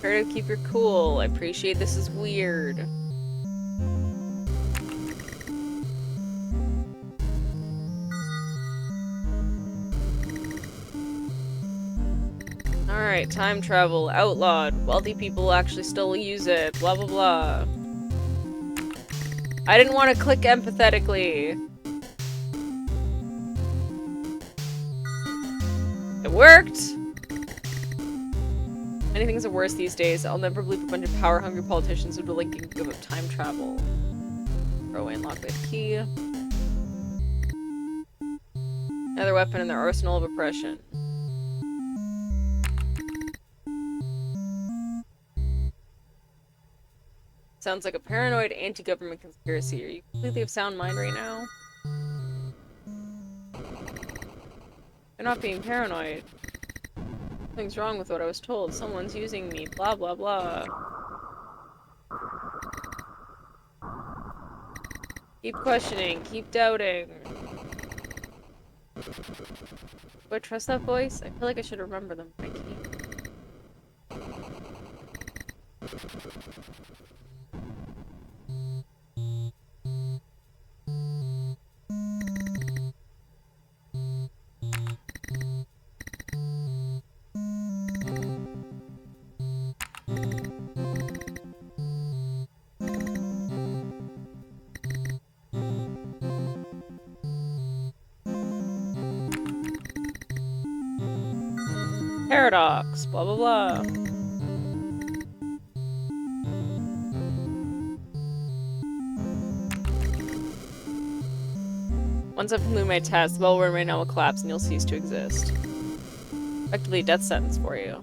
Try to keep your cool. I appreciate this is weird. Alright, time travel, outlawed. Wealthy people actually still use it, blah blah blah. I didn't want to click empathetically. It worked! Anything's the worst these days. I'll never believe a bunch of power-hungry politicians would be willing to give up time travel. Throw away and lock the key. Another weapon in their arsenal of oppression. Sounds like a paranoid anti-government conspiracy. Are you completely of sound mind right now? You're not being paranoid. Something's wrong with what I was told. Someone's using me. Blah, blah, blah. Keep questioning. Keep doubting. Do I trust that voice? I feel like I should remember them, but I can't. Paradox, blah blah blah. Once I've completed my test, the bubble worm right now will collapse and you'll cease to exist. Effectively a death sentence for you.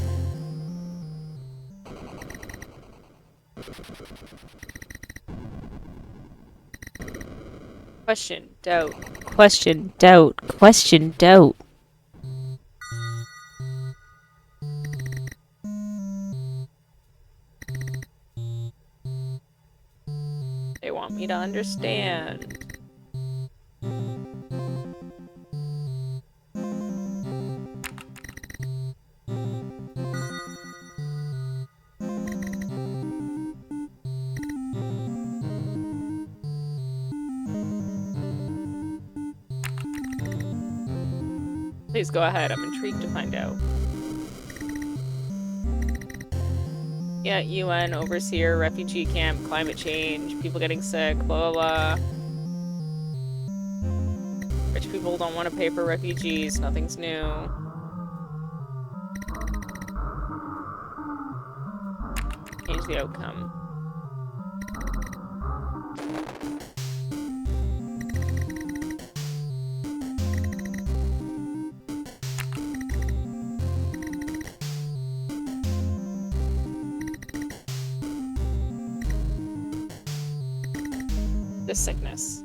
Question, doubt. Question, doubt. Question, doubt. They want me to understand. Please go ahead, I'm intrigued to find out. Yeah, UN, overseer, refugee camp, climate change, people getting sick, blah blah blah. Rich people don't want to pay for refugees, nothing's new. Change the outcome. This sickness.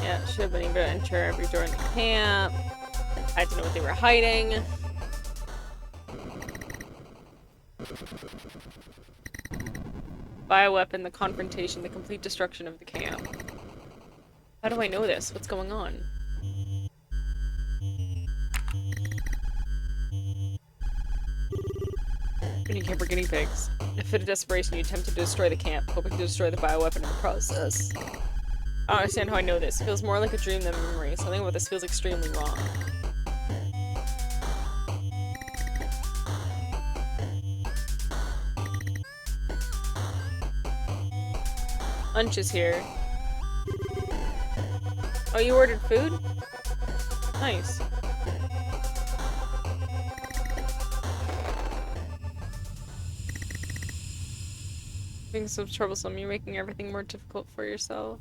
Yeah, should have been able to enter every door in the camp. I didn't know what they were hiding. Bioweapon, the confrontation, the complete destruction of the camp. How do I know this? What's going on? Guinea camp or guinea pigs. In a fit of desperation, you attempt to destroy the camp, hoping to destroy the bioweapon in the process. I don't understand how I know this. It feels more like a dream than a memory. Something about this feels extremely wrong. Lunch is here. Oh, you ordered food? Nice. Being so troublesome, you're making everything more difficult for yourself.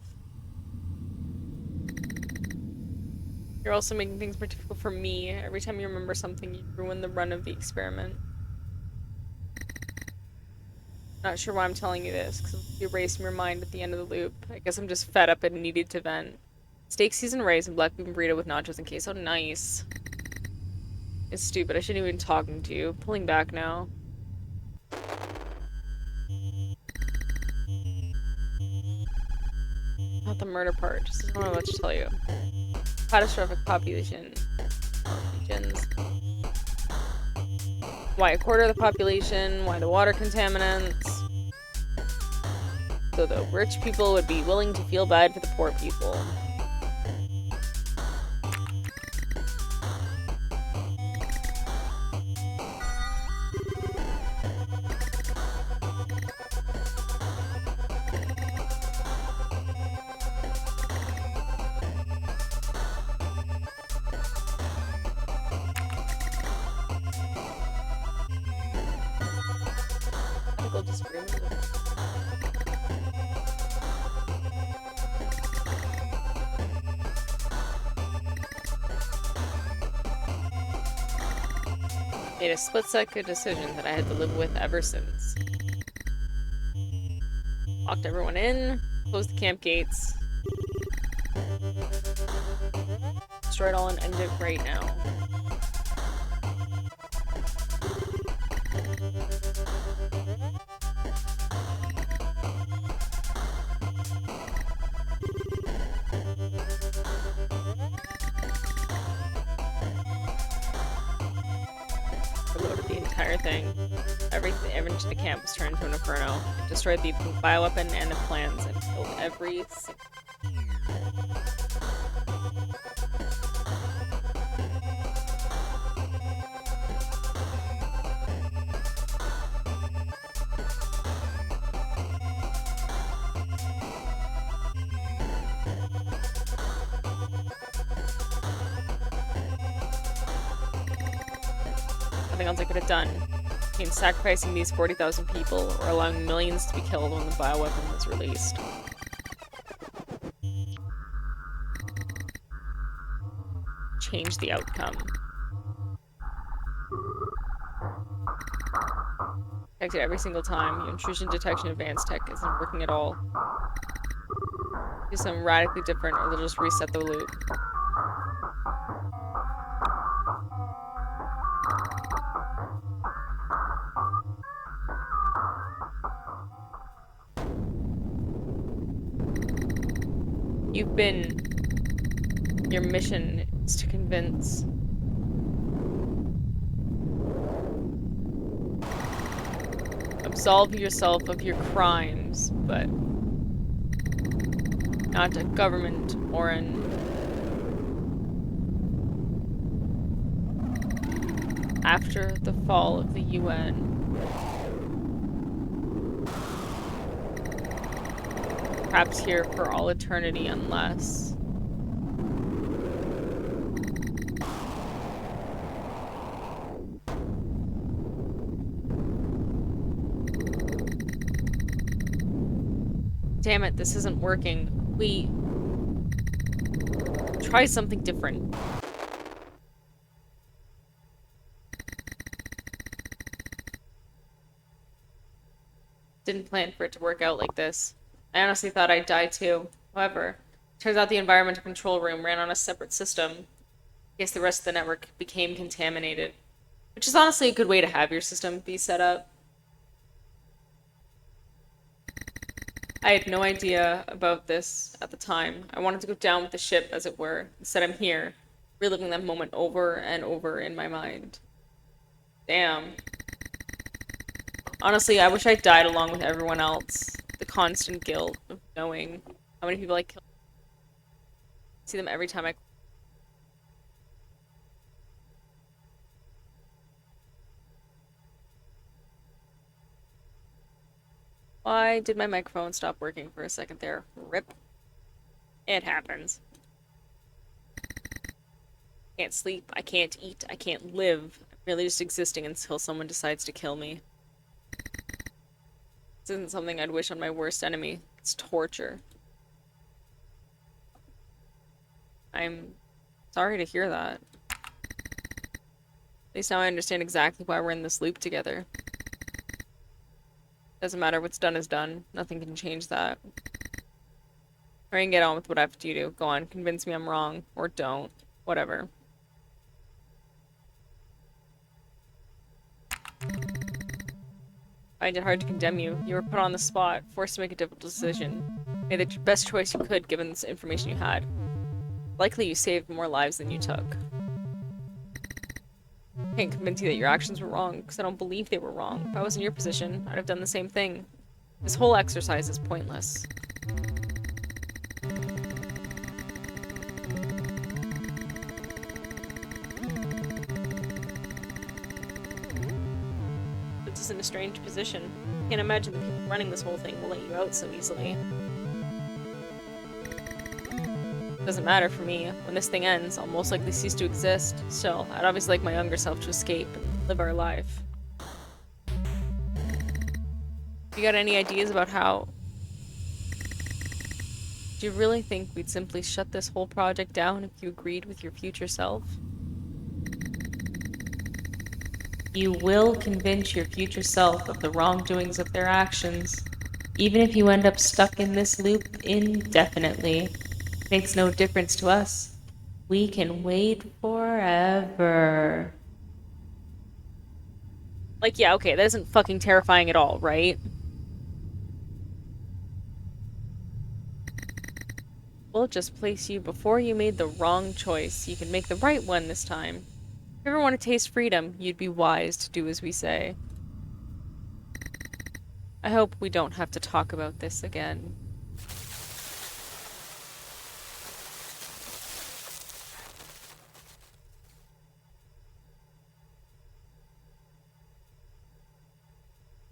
You're also making things more difficult for me. Every time you remember something, you ruin the run of the experiment. Not sure why I'm telling you this, because you erased your mind at the end of the loop. I guess I'm just fed up and needed to vent. Steak seasoned rice and black bean burrito with nachos and queso. Nice. It's stupid. I shouldn't even be talking to you. Pulling back now. Not the murder part. Just what I'm about to tell you. Catastrophic population. Regions. Why a quarter of the population? Why the water contaminants? So the rich people would be willing to feel bad for the poor people. Made a split-second decision that I had to live with ever since. Locked everyone in, closed the camp gates. Destroy it all and end it right now. Reloaded the entire thing. Every inch of the camp was turned into an inferno. It destroyed the bioweapon and the plans and killed every single. Nothing else I could have done. Between sacrificing these 40,000 people or allowing millions to be killed when the bioweapon was released. Change the outcome. Detected every single time. Your intrusion detection advanced tech isn't working at all. Do something radically different or they'll just reset the loop. You've been... Your mission is to convince... Absolve yourself of your crimes, but... not a government or an... After the fall of the UN... perhaps here for all eternity unless... Damn it, this isn't working. We... try something different. Didn't plan for it to work out like this. I honestly thought I'd die too. However, turns out the environmental control room ran on a separate system in case the rest of the network became contaminated. Which is honestly a good way to have your system be set up. I had no idea about this at the time. I wanted to go down with the ship, as it were. Instead, I'm here, reliving that moment over and over in my mind. Damn. Honestly, I wish I died along with everyone else. The constant guilt of knowing how many people I killed. See them every time I... Why did my microphone stop working for a second there? RIP. It happens. I can't sleep, I can't eat, I can't live. I'm really just existing until someone decides to kill me. This isn't something I'd wish on my worst enemy. It's torture. I'm sorry to hear that. At least now I understand exactly why we're in this loop together. Doesn't matter, what's done is done. Nothing can change that. Or I can get on with what I have to do. Go on, convince me I'm wrong. Or don't. Whatever. I find it hard to condemn you. You were put on the spot, forced to make a difficult decision. Made the best choice you could given this information you had. Likely you saved more lives than you took. I can't convince you that your actions were wrong, because I don't believe they were wrong. If I was in your position, I'd have done the same thing. This whole exercise is pointless. This is in a strange position. I can't imagine the people running this whole thing will let you out so easily. Doesn't matter for me. When this thing ends, I'll most likely cease to exist. Still, I'd obviously like my younger self to escape and live our life. You got any ideas about how... Do you really think we'd simply shut this whole project down if you agreed with your future self? You will convince your future self of the wrongdoings of their actions. Even if you end up stuck in this loop indefinitely, it makes no difference to us. We can wait forever. Like, yeah, okay, that isn't fucking terrifying at all, right? We'll just place you before you made the wrong choice. You can make the right one this time. If you ever want to taste freedom, you'd be wise to do as we say. I hope we don't have to talk about this again.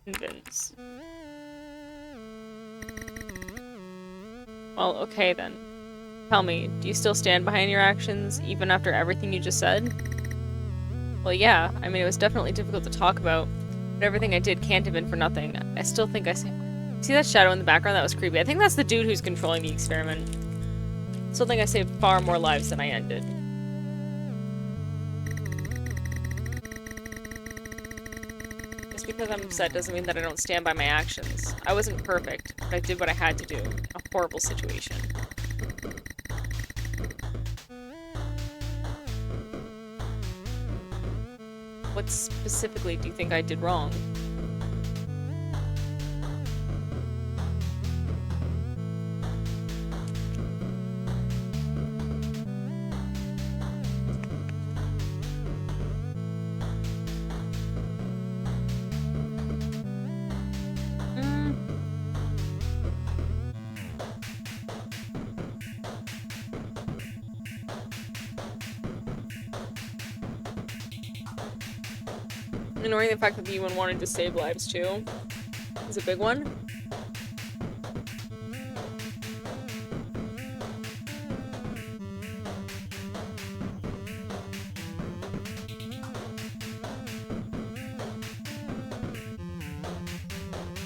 Convince. Well, okay then. Tell me, do you still stand behind your actions, even after everything you just said? Well, yeah. I mean, it was definitely difficult to talk about, but everything I did can't have been for nothing. I still think I see that shadow in the background? That was creepy. I think that's the dude who's controlling the experiment. Still think I saved far more lives than I ended. Just because I'm upset doesn't mean that I don't stand by my actions. I wasn't perfect, but I did what I had to do. A horrible situation. What specifically do you think I did wrong? Ignoring the fact that the UN wanted to save lives too is a big one.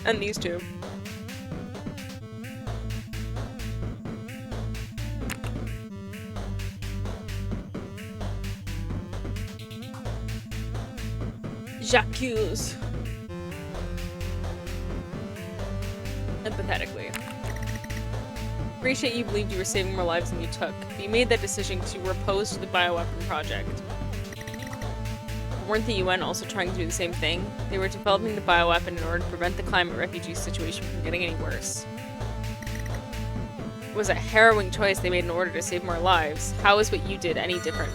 And these two. J'accuse. Empathetically. Appreciate you believed you were saving more lives than you took, but you made that decision because you were opposed to the bioweapon project. But weren't the UN also trying to do the same thing? They were developing the bioweapon in order to prevent the climate refugee situation from getting any worse. It was a harrowing choice they made in order to save more lives. How is what you did any different?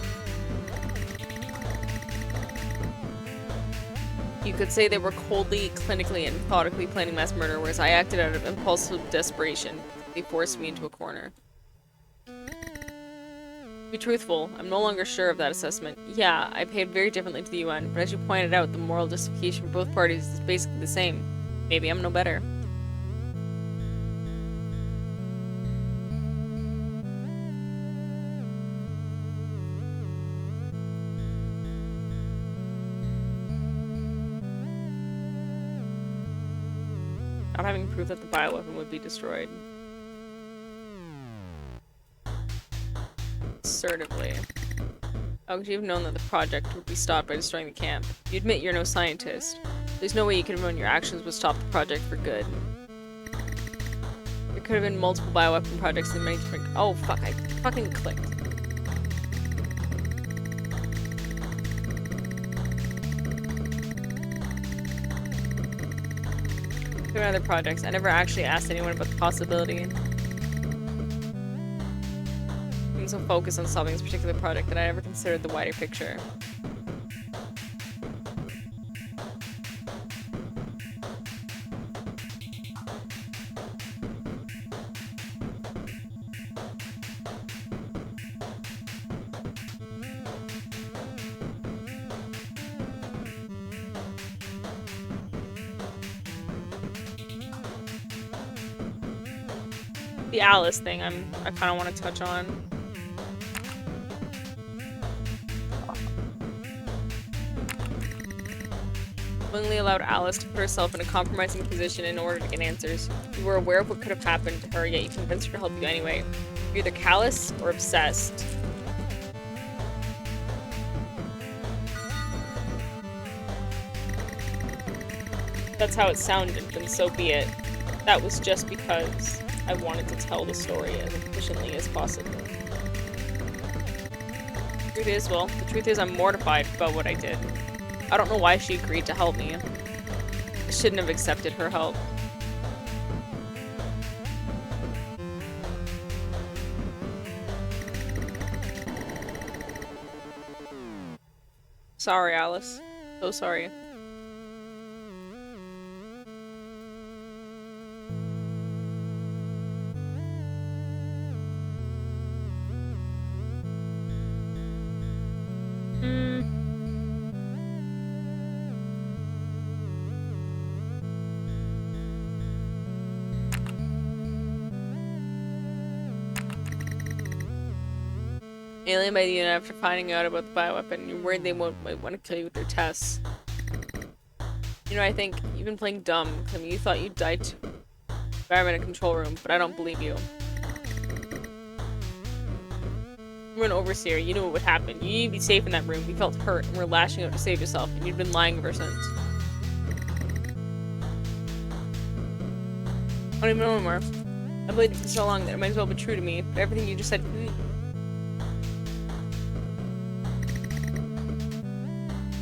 You could say they were coldly, clinically, and methodically planning mass murder, whereas I acted out of impulsive desperation. They forced me into a corner. To be truthful, I'm no longer sure of that assessment. Yeah, I behaved very differently to the UN, but as you pointed out, the moral justification for both parties is basically the same. Maybe I'm no better. Not having proof that the bioweapon would be destroyed. Assertively. How could you have known that the project would be stopped by destroying the camp? You admit you're no scientist. There's no way you could have known your actions would stop the project for good. There could have been multiple bioweapon projects in many different— oh fuck, I fucking clicked. Other projects. I never actually asked anyone about the possibility. I'm so focused on solving this particular project that I never considered the wider picture. The Alice thing I kind of want to touch on. Willingly allowed Alice to put herself in a compromising position in order to get answers. You were aware of what could have happened to her, yet you convinced her to help you anyway. You're either callous or obsessed. that's how it sounded, then so be it. That was just because I wanted to tell the story as efficiently as possible. The truth is I'm mortified about what I did. I don't know why she agreed to help me. I shouldn't have accepted her help. Sorry, Alice. So sorry. Alien by the unit after finding out about the bioweapon. You're worried they might want to kill you with their tests. You know, I think you've been playing dumb. I mean, you thought you'd die to environment and control room, but I don't believe you. You were an overseer. You knew what would happen. You needed to be safe in that room. You felt hurt and were lashing out to save yourself, and you'd been lying ever since. I don't even know anymore. I believed it for so long that it might as well be true to me, but everything you just said...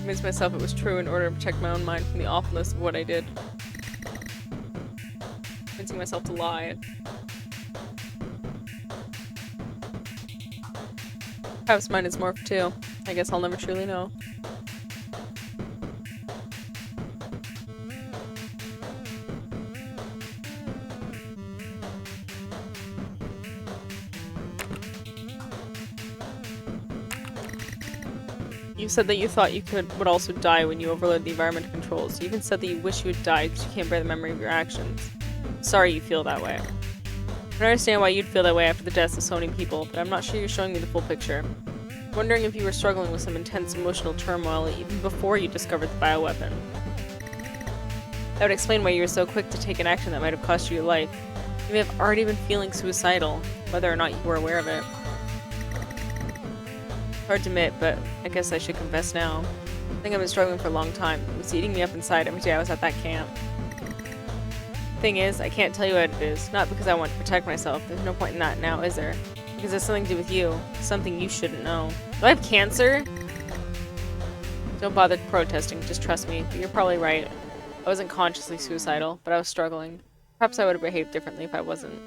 convinced myself it was true in order to protect my own mind from the awfulness of what I did. Convincing myself to lie. Perhaps mine is morphed too. I guess I'll never truly know. You said that you thought you would also die when you overload the environment controls. You even said that you wish you had died because you can't bear the memory of your actions. Sorry you feel that way. I don't understand why you'd feel that way after the deaths of so many people, but I'm not sure you're showing me the full picture. I'm wondering if you were struggling with some intense emotional turmoil even before you discovered the bioweapon. That would explain why you were so quick to take an action that might have cost you your life. You may have already been feeling suicidal, whether or not you were aware of it. Hard to admit, but I guess I should confess now. I think I've been struggling for a long time. It was eating me up inside every day I was at that camp. Thing is, I can't tell you what it is. Not because I want to protect myself. There's no point in that now, is there? Because it's something to do with you. Something you shouldn't know. Do I have cancer? Don't bother protesting. Just trust me. But you're probably right. I wasn't consciously suicidal, but I was struggling. Perhaps I would have behaved differently if I wasn't.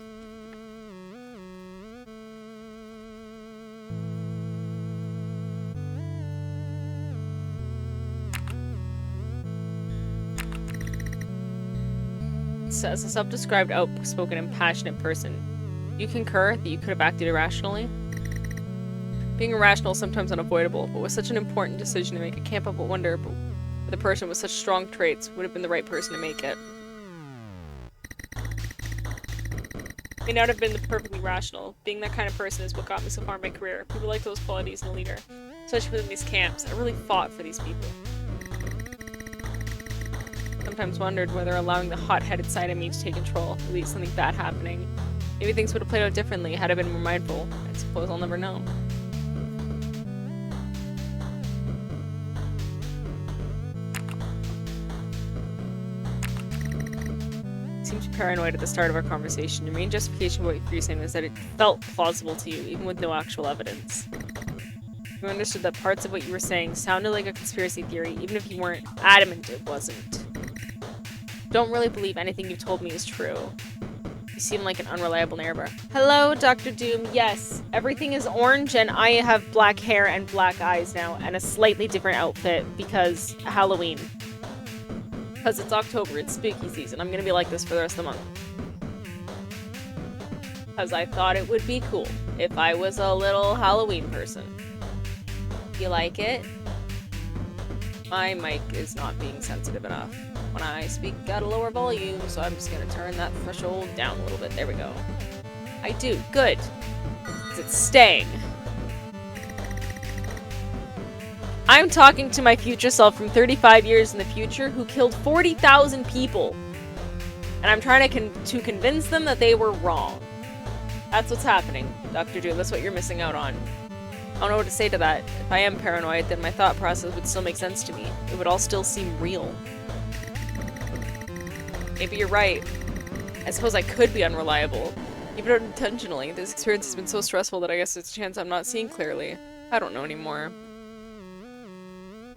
As a self-described outspoken and passionate person, do you concur that you could have acted irrationally? Being irrational is sometimes unavoidable, but with such an important decision to make, I can't help but wonder if the person with such strong traits would have been the right person to make it. May not have been the perfectly rational. Being that kind of person is what got me so far in my career. People like those qualities in a leader, especially within these camps. I really fought for these people. Sometimes wondered whether allowing the hot-headed side of me to take control would lead to something bad happening. Maybe things would have played out differently had I been more mindful. I suppose I'll never know. You seemed paranoid at the start of our conversation. Your main justification for what you're saying was that it felt plausible to you, even with no actual evidence. You understood that parts of what you were saying sounded like a conspiracy theory, even if you weren't adamant it wasn't. Don't really believe anything you've told me is true. You seem like an unreliable neighbor. Hello, Dr. Doom. Yes, everything is orange and I have black hair and black eyes now and a slightly different outfit because Halloween. Because it's October, it's spooky season. I'm gonna be like this for the rest of the month. Because I thought it would be cool if I was a little Halloween person. You like it? My mic is not being sensitive enough. When I speak at a lower volume, so I'm just gonna turn that threshold down a little bit. There we go. I do. Good. Because it's staying. I'm talking to my future self from 35 years in the future who killed 40,000 people. And I'm trying to convince them that they were wrong. That's what's happening, Dr. Doom. That's what you're missing out on. I don't know what to say to that. If I am paranoid, then my thought process would still make sense to me. It would all still seem real. Maybe you're right. I suppose I could be unreliable. Even unintentionally, this experience has been so stressful that I guess it's a chance I'm not seeing clearly. I don't know anymore.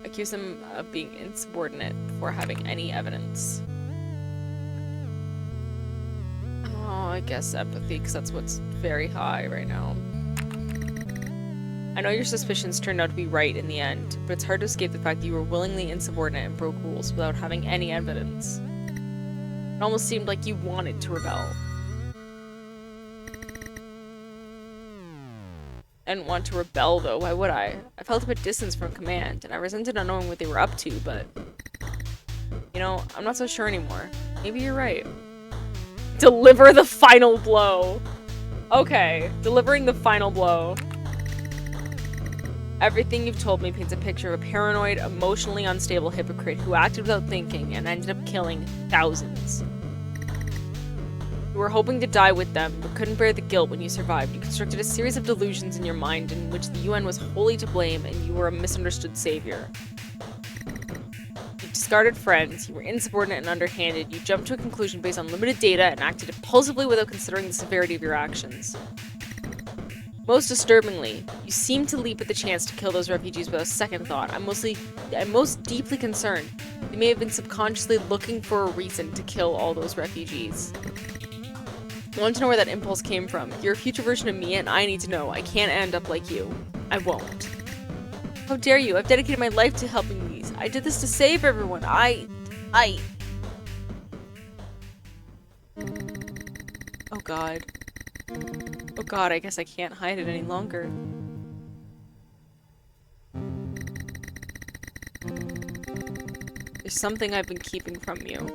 Accuse him of being insubordinate before having any evidence. Oh, I guess empathy, because that's what's very high right now. I know your suspicions turned out to be right in the end, but it's hard to escape the fact that you were willingly insubordinate and broke rules without having any evidence. It almost seemed like you wanted to rebel. I didn't want to rebel, though. Why would I? I felt a bit distance from command, and I resented not knowing what they were up to, but... You know, I'm not so sure anymore. Maybe you're right. Deliver the final blow! Okay, delivering the final blow. Everything you've told me paints a picture of a paranoid, emotionally unstable hypocrite who acted without thinking and ended up killing thousands. You were hoping to die with them, but couldn't bear the guilt when you survived. You constructed a series of delusions in your mind in which the UN was wholly to blame and you were a misunderstood savior. You discarded friends, you were insubordinate and underhanded, you jumped to a conclusion based on limited data and acted impulsively without considering the severity of your actions. Most disturbingly, you seemed to leap at the chance to kill those refugees without a second thought. I'm most deeply concerned. You may have been subconsciously looking for a reason to kill all those refugees. I want to know where that impulse came from. You're a future version of me, and I need to know. I can't end up like you. I won't. How dare you? I've dedicated my life to helping these. I did this to save everyone. Oh God. Oh God, I guess I can't hide it any longer. There's something I've been keeping from you.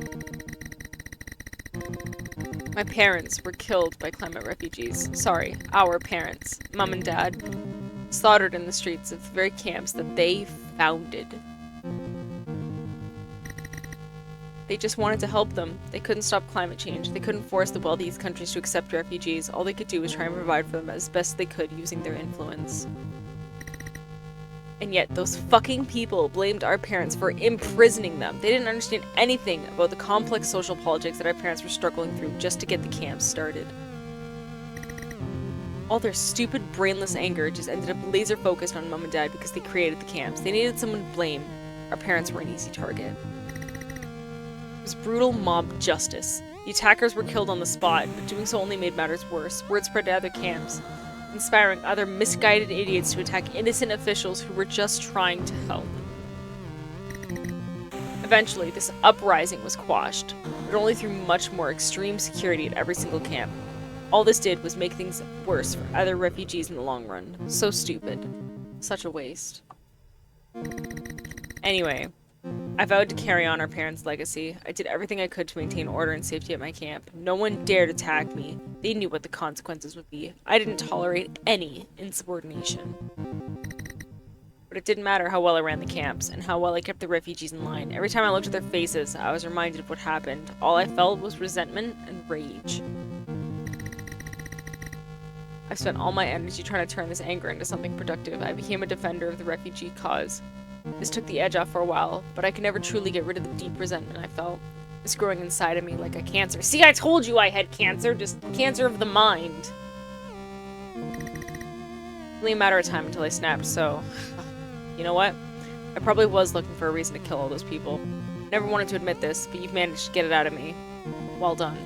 My parents were killed by climate refugees. Sorry, our parents, Mom and Dad, slaughtered in the streets of the very camps that they founded. They just wanted to help them. They couldn't stop climate change. They couldn't force the wealthiest countries to accept refugees. All they could do was try and provide for them as best they could using their influence. And yet, those fucking people blamed our parents for imprisoning them. They didn't understand anything about the complex social politics that our parents were struggling through just to get the camps started. All their stupid, brainless anger just ended up laser focused on Mom and Dad because they created the camps. They needed someone to blame. Our parents were an easy target. It was brutal mob justice. The attackers were killed on the spot, but doing so only made matters worse. Word spread to other camps, inspiring other misguided idiots to attack innocent officials who were just trying to help. Eventually, this uprising was quashed, but only through much more extreme security at every single camp. All this did was make things worse for other refugees in the long run. So stupid. Such a waste. Anyway, I vowed to carry on our parents' legacy. I did everything I could to maintain order and safety at my camp. No one dared attack me. They knew what the consequences would be. I didn't tolerate any insubordination. But it didn't matter how well I ran the camps, and how well I kept the refugees in line. Every time I looked at their faces, I was reminded of what happened. All I felt was resentment and rage. I spent all my energy trying to turn this anger into something productive. I became a defender of the refugee cause. This took the edge off for a while, but I could never truly get rid of the deep resentment I felt. It's growing inside of me like a cancer. See, I told you I had cancer, just cancer of the mind. Only a matter of time until I snapped, so... You know what? I probably was looking for a reason to kill all those people. Never wanted to admit this, but you've managed to get it out of me. Well done.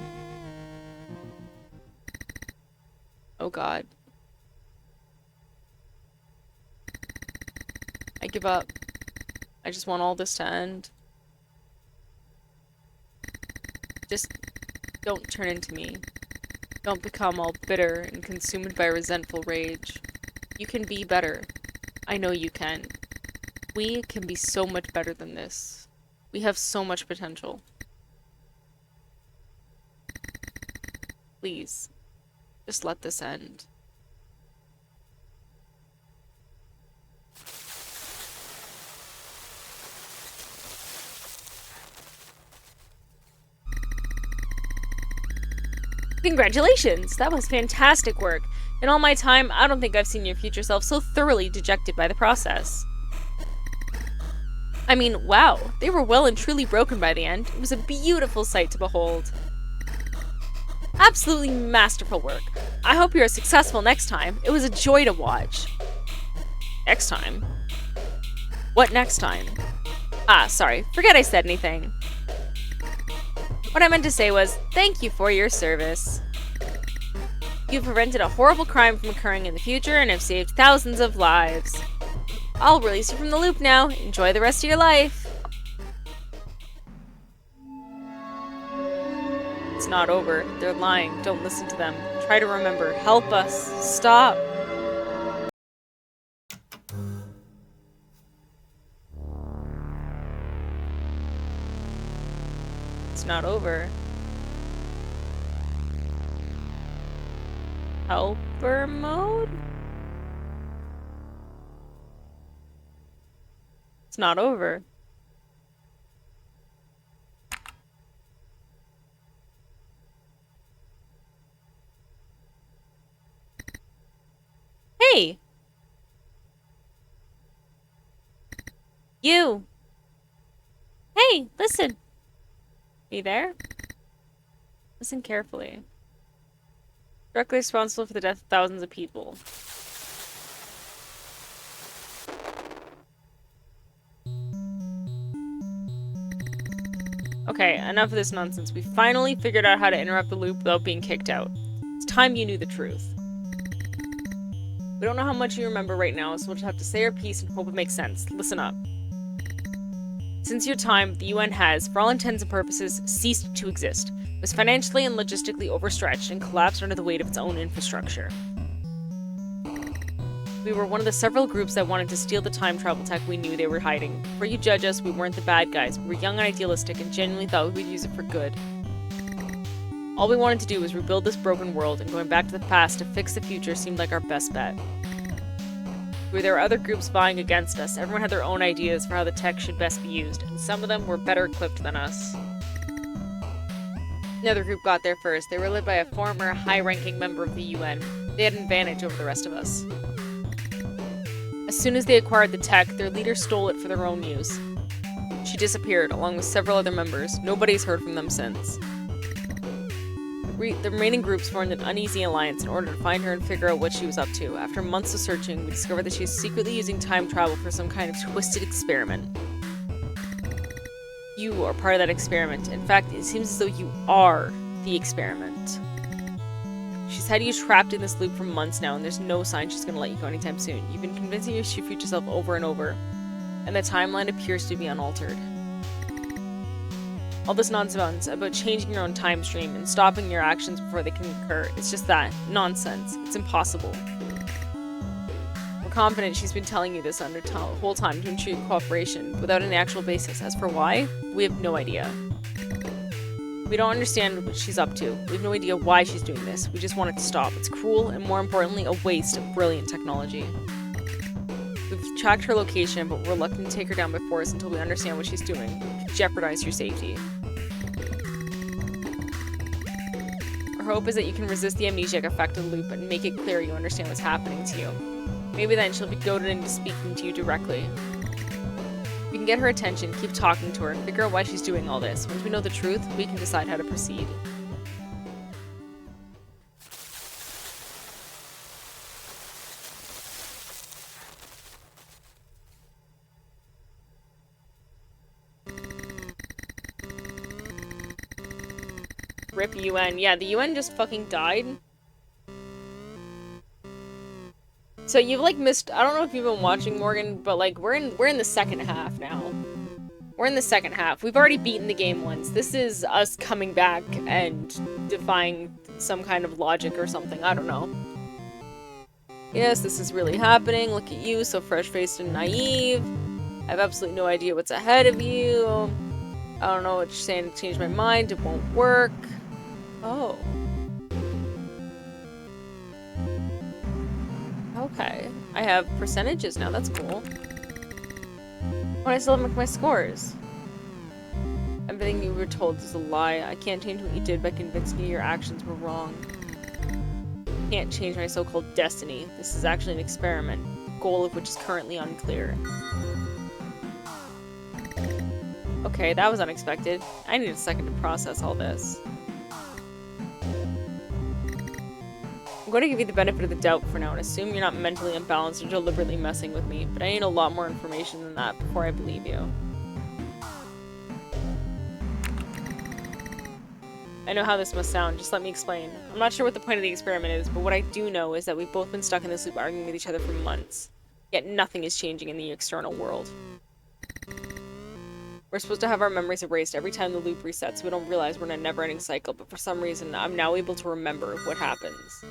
Oh God. I give up. I just want all this to end. Just don't turn into me. Don't become all bitter and consumed by resentful rage. You can be better. I know you can. We can be so much better than this. We have so much potential. Please, just let this end. Congratulations! That was fantastic work. In all my time, I don't think I've seen your future self so thoroughly dejected by the process. I mean, wow, they were well and truly broken by the end. It was a beautiful sight to behold. Absolutely masterful work. I hope you're successful next time. It was a joy to watch. Next time? What next time? Ah, sorry. Forget I said anything. What I meant to say was, thank you for your service. You've prevented a horrible crime from occurring in the future and have saved thousands of lives. I'll release you from the loop now. Enjoy the rest of your life. It's not over. They're lying. Don't listen to them. Try to remember. Help us. Stop. It's not over. Helper mode? It's not over. Hey! You! Hey, listen! Are you there? Listen carefully. Directly responsible for the death of thousands of people. Okay, enough of this nonsense. We finally figured out how to interrupt the loop without being kicked out. It's time you knew the truth. We don't know how much you remember right now, so we'll just have to say our piece and hope it makes sense. Listen up. Since your time, the UN has, for all intents and purposes, ceased to exist. It was financially and logistically overstretched and collapsed under the weight of its own infrastructure. We were one of the several groups that wanted to steal the time travel tech we knew they were hiding. Before you judge us, we weren't the bad guys. We were young and idealistic and genuinely thought we'd use it for good. All we wanted to do was rebuild this broken world, and going back to the past to fix the future seemed like our best bet. Where there were other groups vying against us, everyone had their own ideas for how the tech should best be used, and some of them were better equipped than us. Another group got there first. They were led by a former, high-ranking member of the UN. They had an advantage over the rest of us. As soon as they acquired the tech, their leader stole it for their own use. She disappeared, along with several other members. Nobody's heard from them since. The remaining groups formed an uneasy alliance in order to find her and figure out what she was up to. After months of searching, we discovered that she was secretly using time travel for some kind of twisted experiment. You are part of that experiment. In fact, it seems as though you are the experiment. She's had you trapped in this loop for months now, and there's no sign she's going to let you go anytime soon. You've been convincing your future self over and over, and the timeline appears to be unaltered. All this nonsense about changing your own time stream and stopping your actions before they can occur, it's just that. Nonsense. It's impossible. We're confident she's been telling you this the whole time to ensure your cooperation, without any actual basis. As for why, we have no idea. We don't understand what she's up to. We have no idea why she's doing this. We just want it to stop. It's cruel and, more importantly, a waste of brilliant technology. We've tracked her location, but we're reluctant to take her down by force until we understand what she's doing. It could jeopardize your safety. Our hope is that you can resist the amnesiac effect of the loop and make it clear you understand what's happening to you. Maybe then she'll be goaded into speaking to you directly. We can get her attention, keep talking to her, and figure out why she's doing all this. Once we know the truth, we can decide how to proceed. Rip UN. Yeah, the UN just fucking died. So you've like missed, I don't know if you've been watching, Morgan, but like we're in the second half now. We're in the second half. We've already beaten the game once. This is us coming back and defying some kind of logic or something. I don't know. Yes, this is really happening. Look at you, so fresh-faced and naive. I have absolutely no idea what's ahead of you. I don't know what you're saying to change my mind. It won't work. Oh. Okay. I have percentages now. That's cool. But I still have my scores. Everything you were told is a lie. I can't change what you did by convincing you your actions were wrong. I can't change my so-called destiny. This is actually an experiment, the goal of which is currently unclear. Okay, that was unexpected. I need a second to process all this. I'm going to give you the benefit of the doubt for now and assume you're not mentally imbalanced or deliberately messing with me, but I need a lot more information than that before I believe you. I know how this must sound, just let me explain. I'm not sure what the point of the experiment is, but what I do know is that we've both been stuck in this loop arguing with each other for months. Yet nothing is changing in the external world. We're supposed to have our memories erased every time the loop resets, so we don't realize we're in a never-ending cycle, but for some reason, I'm now able to remember what happens.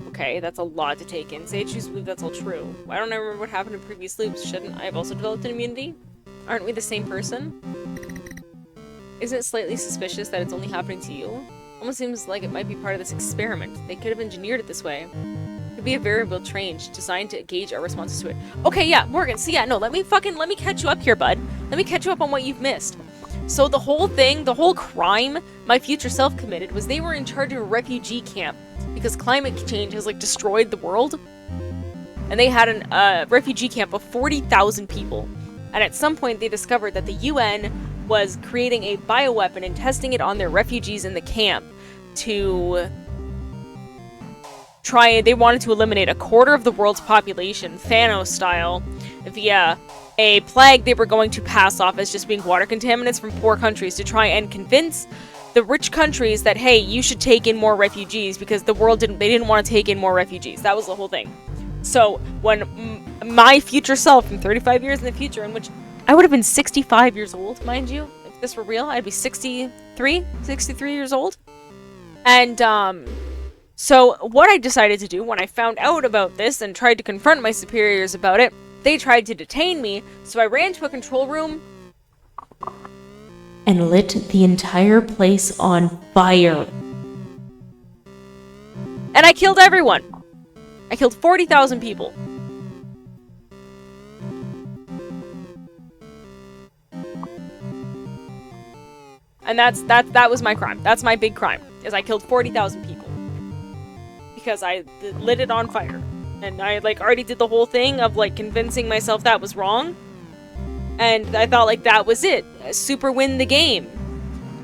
Okay, that's a lot to take in. Say I choose to believe that's all true. Why don't I remember what happened in previous loops? Shouldn't I have also developed an immunity? Aren't we the same person? Isn't it slightly suspicious that it's only happening to you? Almost seems like it might be part of this experiment. They could have engineered it this way. It could be a variable change designed to gauge our responses to it. Okay, yeah, Morgan, so yeah, no, let me catch you up here, bud. Let me catch you up on what you've missed. So the whole thing, the whole crime my future self committed was they were in charge of a refugee camp because climate change has, like, destroyed the world. And they had a refugee camp of 40,000 people. And at some point they discovered that the UN was creating a bioweapon and testing it on their refugees in the camp to they wanted to eliminate a quarter of the world's population, Thanos style, via a plague they were going to pass off as just being water contaminants from poor countries to try and convince the rich countries that, hey, you should take in more refugees because the world didn't want to take in more refugees. That was the whole thing. So when my future self from 35 years in the future, in which I would have been 65 years old, mind you. If this were real, I'd be 63 years old. And, so what I decided to do when I found out about this and tried to confront my superiors about it, they tried to detain me, so I ran to a control room and lit the entire place on fire. And I killed everyone. I killed 40,000 people. And that was my crime. That's my big crime, is I killed 40,000 people. Because I lit it on fire. And I, like, already did the whole thing of, like, convincing myself that was wrong. And I thought, like, that was it. Super win the game.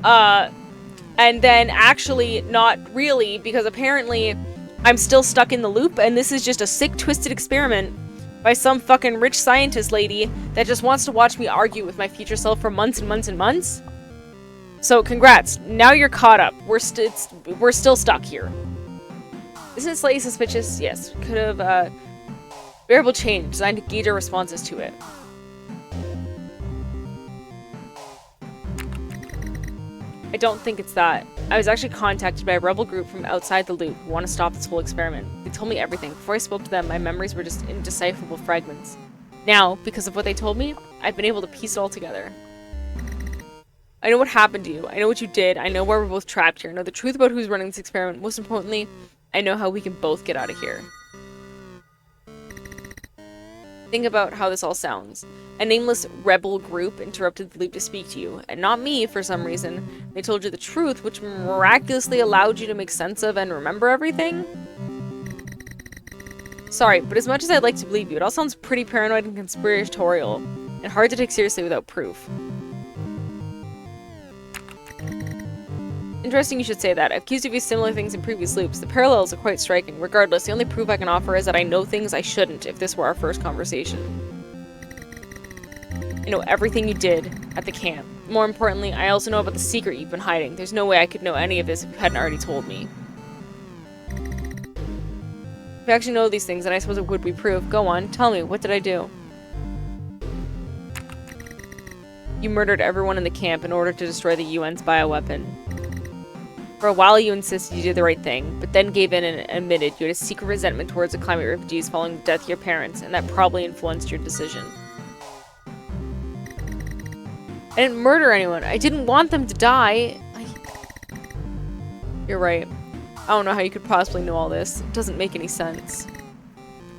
And then actually not really, because apparently I'm still stuck in the loop, and this is just a sick, twisted experiment by some fucking rich scientist lady that just wants to watch me argue with my future self for months and months and months. So, congrats. Now you're caught up. We're still stuck here. Isn't it slightly suspicious? Yes. Could have, variable change designed to gauge our responses to it. I don't think it's that. I was actually contacted by a rebel group from outside the loop who want to stop this whole experiment. They told me everything. Before I spoke to them, my memories were just indecipherable fragments. Now, because of what they told me, I've been able to piece it all together. I know what happened to you. I know what you did. I know where we're both trapped here. I know the truth about who's running this experiment. Most importantly, I know how we can both get out of here. Think about how this all sounds. A nameless rebel group interrupted the loop to speak to you, and not me for some reason. They told you the truth, which miraculously allowed you to make sense of and remember everything? Sorry, but as much as I'd like to believe you, it all sounds pretty paranoid and conspiratorial, and hard to take seriously without proof. Interesting you should say that. I've accused you of similar things in previous loops. The parallels are quite striking. Regardless, the only proof I can offer is that I know things I shouldn't if this were our first conversation. I know everything you did at the camp. More importantly, I also know about the secret you've been hiding. There's no way I could know any of this if you hadn't already told me. If you actually know these things, then I suppose it would be proof. Go on, tell me, what did I do? You murdered everyone in the camp in order to destroy the UN's bioweapon. For a while you insisted you did the right thing, but then gave in and admitted you had a secret resentment towards the climate refugees following the death of your parents, and that probably influenced your decision. I didn't murder anyone. I didn't want them to die. You're right. I don't know how you could possibly know all this. It doesn't make any sense.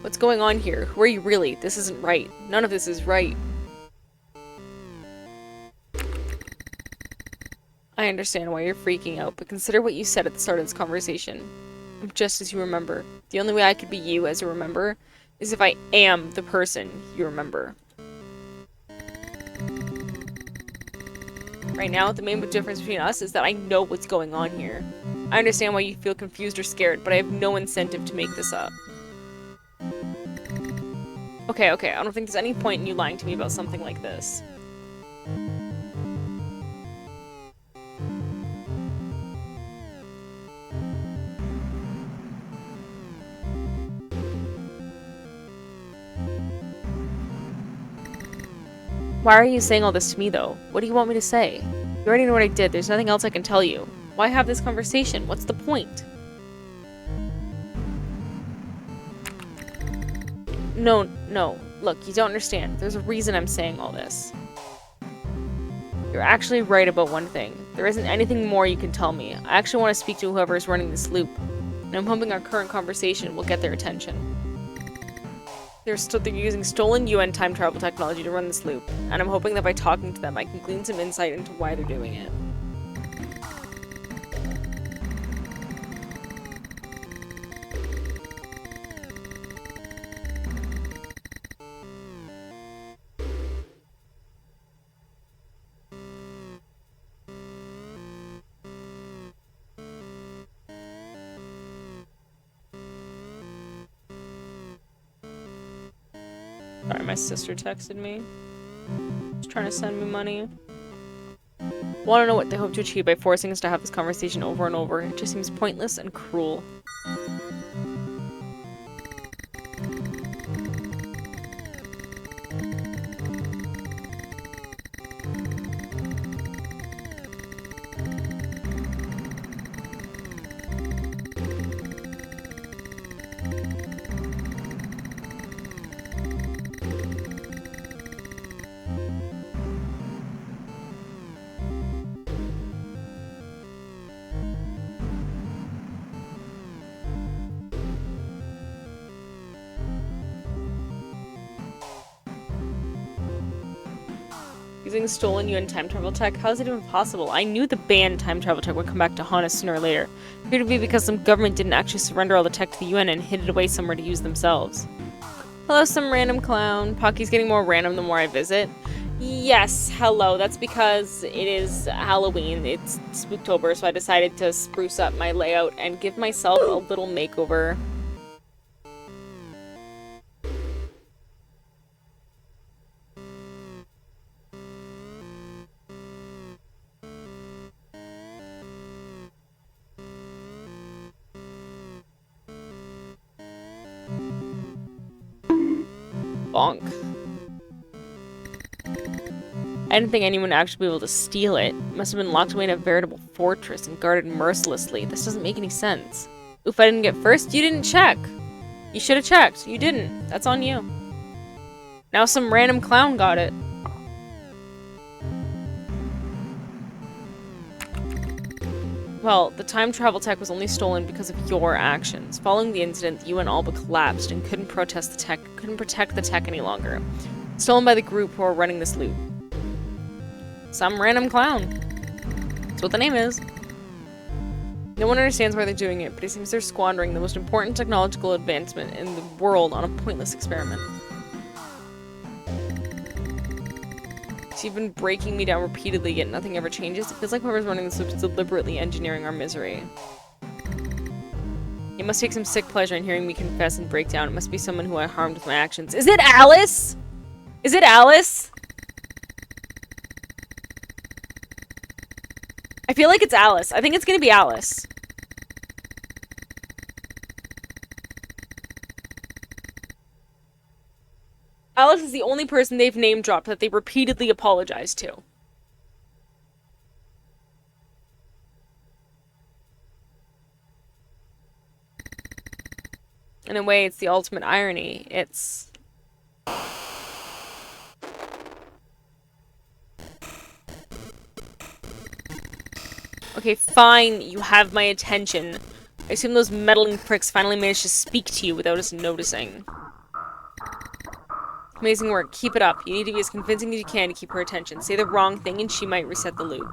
What's going on here? Who are you really? This isn't right. None of this is right. I understand why you're freaking out, but consider what you said at the start of this conversation. I'm just as you remember. The only way I could be you as you remember is if I am the person you remember. Right now, the main difference between us is that I know what's going on here. I understand why you feel confused or scared, but I have no incentive to make this up. Okay, I don't think there's any point in you lying to me about something like this. Why are you saying all this to me, though? What do you want me to say? You already know what I did. There's nothing else I can tell you. Why have this conversation? What's the point? No. Look, you don't understand. There's a reason I'm saying all this. You're actually right about one thing. There isn't anything more you can tell me. I actually want to speak to whoever is running this loop. And I'm hoping our current conversation will get their attention. They're using stolen UN time travel technology to run this loop, and I'm hoping that by talking to them I can glean some insight into why they're doing it. Sorry, my sister texted me. She's trying to send me money. Want to know what they hope to achieve by forcing us to have this conversation over and over. It just seems pointless and cruel. Using stolen UN time travel tech? How is it even possible? I knew the banned time travel tech would come back to haunt us sooner or later. It appeared to be because some government didn't actually surrender all the tech to the UN and hid it away somewhere to use themselves. Hello, some random clown. Pocky's getting more random the more I visit. Yes, hello. That's because it is Halloween. It's Spooktober, so I decided to spruce up my layout and give myself a little makeover. Bonk. I didn't think anyone would actually be able to steal it. It must have been locked away in a veritable fortress and guarded mercilessly. This doesn't make any sense. Oof, I didn't get first? You didn't check. You should have checked. You didn't. That's on you. Now some random clown got it. Well, the time travel tech was only stolen because of your actions. Following the incident, the UN all but collapsed and couldn't protect the tech any longer. Stolen by the group who are running this loop. Some random clown. That's what the name is. No one understands why they're doing it, but it seems they're squandering the most important technological advancement in the world on a pointless experiment. You've been breaking me down repeatedly, yet nothing ever changes. It feels like whoever's running this loop is deliberately engineering our misery. You must take some sick pleasure in hearing me confess and break down. It must be someone who I harmed with my actions. Is it Alice? Is it Alice? I feel like it's Alice. I think it's gonna be Alice. Alice is the only person they've name-dropped that they repeatedly apologized to. In a way, it's the ultimate irony. It's... Okay, fine, you have my attention. I assume those meddling pricks finally managed to speak to you without us noticing. Amazing work. Keep it up. You need to be as convincing as you can to keep her attention. Say the wrong thing and she might reset the loop.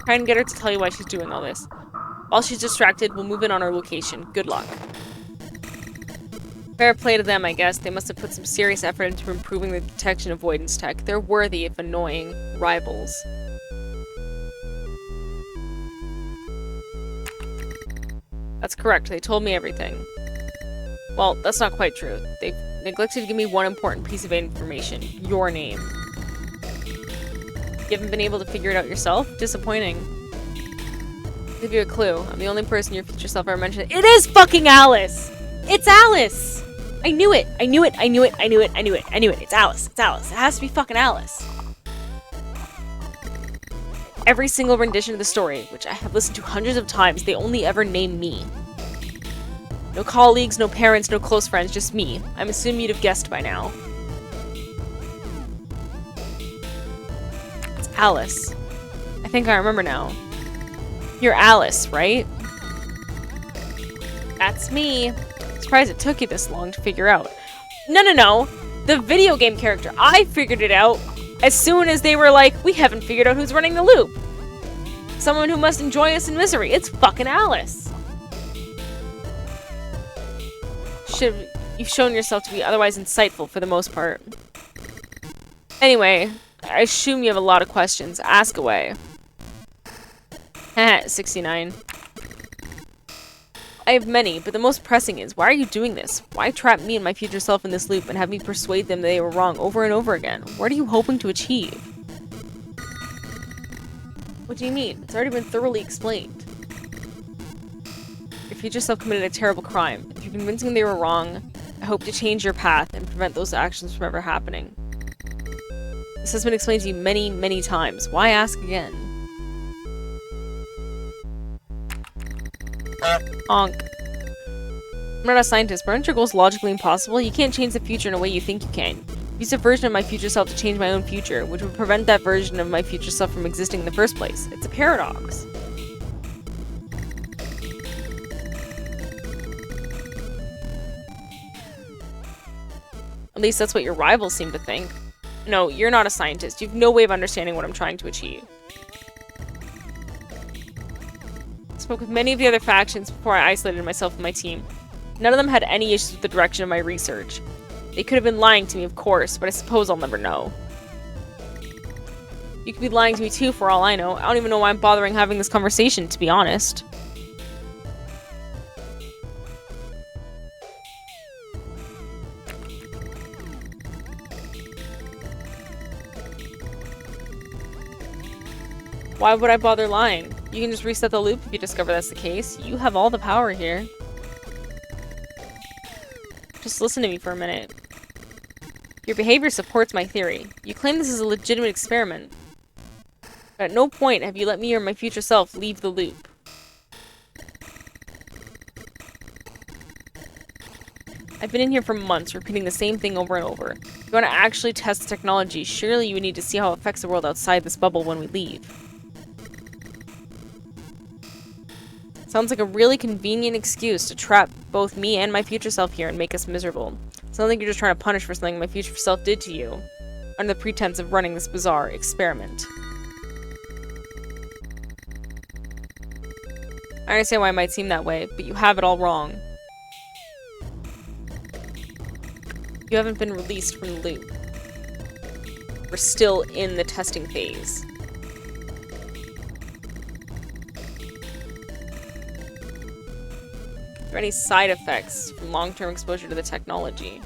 Try and get her to tell you why she's doing all this. While she's distracted, we'll move in on her location. Good luck. Fair play to them, I guess. They must have put some serious effort into improving the detection avoidance tech. They're worthy, if annoying, rivals. That's correct. They told me everything. Well, that's not quite true. They've neglected to give me one important piece of information. Your name. You haven't been able to figure it out yourself? Disappointing. I'll give you a clue. I'm the only person your future self ever mentioned. It is fucking Alice! It's Alice! I knew it! I knew it! I knew it! I knew it! I knew it! I knew it! It's Alice! It's Alice! It has to be fucking Alice! Every single rendition of the story, which I have listened to hundreds of times, they only ever name me. No colleagues, no parents, no close friends, just me. I'm assuming you'd have guessed by now. It's Alice. I think I remember now. You're Alice, right? That's me. Surprised it took you this long to figure out. No. The video game character. I figured it out as soon as they were like, we haven't figured out who's running the loop. Someone who must enjoy us in misery. It's fucking Alice. You've shown yourself to be otherwise insightful for the most part. Anyway, I assume you have a lot of questions. Ask away. 69. I have many, but the most pressing is, why are you doing this? Why trap me and my future self in this loop and have me persuade them that they were wrong over and over again? What are you hoping to achieve? What do you mean? It's already been thoroughly explained. Your future self committed a terrible crime. If you're convincing them they were wrong, I hope to change your path and prevent those actions from ever happening. This has been explained to you many, many times. Why ask again? Honk. I'm not a scientist, but aren't your goals logically impossible? You can't change the future in a way you think you can. Use a version of my future self to change my own future, which would prevent that version of my future self from existing in the first place. It's a paradox. At least that's what your rivals seem to think. No, you're not a scientist. You have no way of understanding what I'm trying to achieve. I spoke with many of the other factions before I isolated myself and my team. None of them had any issues with the direction of my research. They could have been lying to me, of course, but I suppose I'll never know. You could be lying to me too, for all I know. I don't even know why I'm bothering having this conversation, to be honest. Why would I bother lying? You can just reset the loop if you discover that's the case. You have all the power here. Just listen to me for a minute. Your behavior supports my theory. You claim this is a legitimate experiment. But at no point have you let me or my future self leave the loop. I've been in here for months, repeating the same thing over and over. If you want to actually test the technology, surely you would need to see how it affects the world outside this bubble when we leave. Sounds like a really convenient excuse to trap both me and my future self here and make us miserable. Sounds like you're just trying to punish for something my future self did to you, under the pretense of running this bizarre experiment. I understand why it might seem that way, but you have it all wrong. You haven't been released from the loop. We're still in the testing phase. Are there any side effects from long-term exposure to the technology?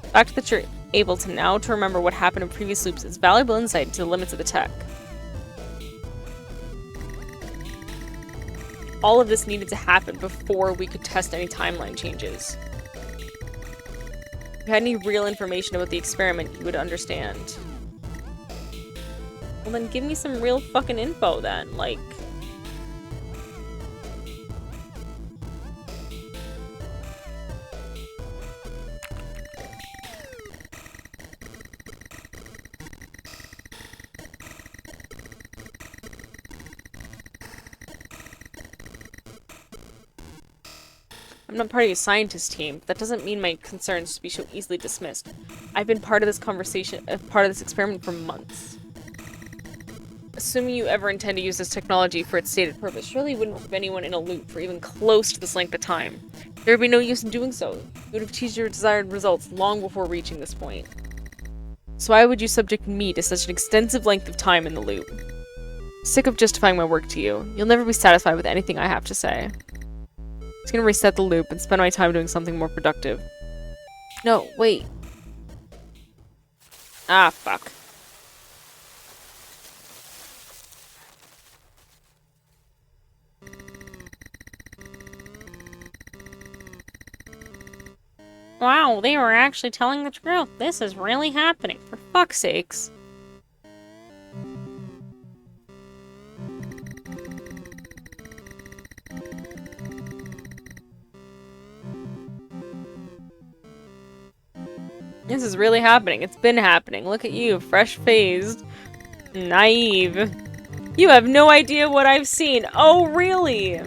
The fact that you're able to now to remember what happened in previous loops is valuable insight into the limits of the tech. All of this needed to happen before we could test any timeline changes. If you had any real information about the experiment, you would understand. Well then give me some real fucking info then, like... I'm not part of your scientist team, but that doesn't mean my concerns should be so easily dismissed. I've been part of this conversation, part of this experiment for months. Assuming you ever intend to use this technology for its stated purpose, surely you wouldn't keep anyone in a loop for even close to this length of time. There would be no use in doing so. You would have achieved your desired results long before reaching this point. So why would you subject me to such an extensive length of time in the loop? Sick of justifying my work to you. You'll never be satisfied with anything I have to say. Just gonna reset the loop and spend my time doing something more productive. No, wait. Ah, fuck. Wow, they were actually telling the truth. This is really happening. For fuck's sakes. This is really happening. It's been happening. Look at you, fresh-faced. Naive. You have no idea what I've seen. Oh, really?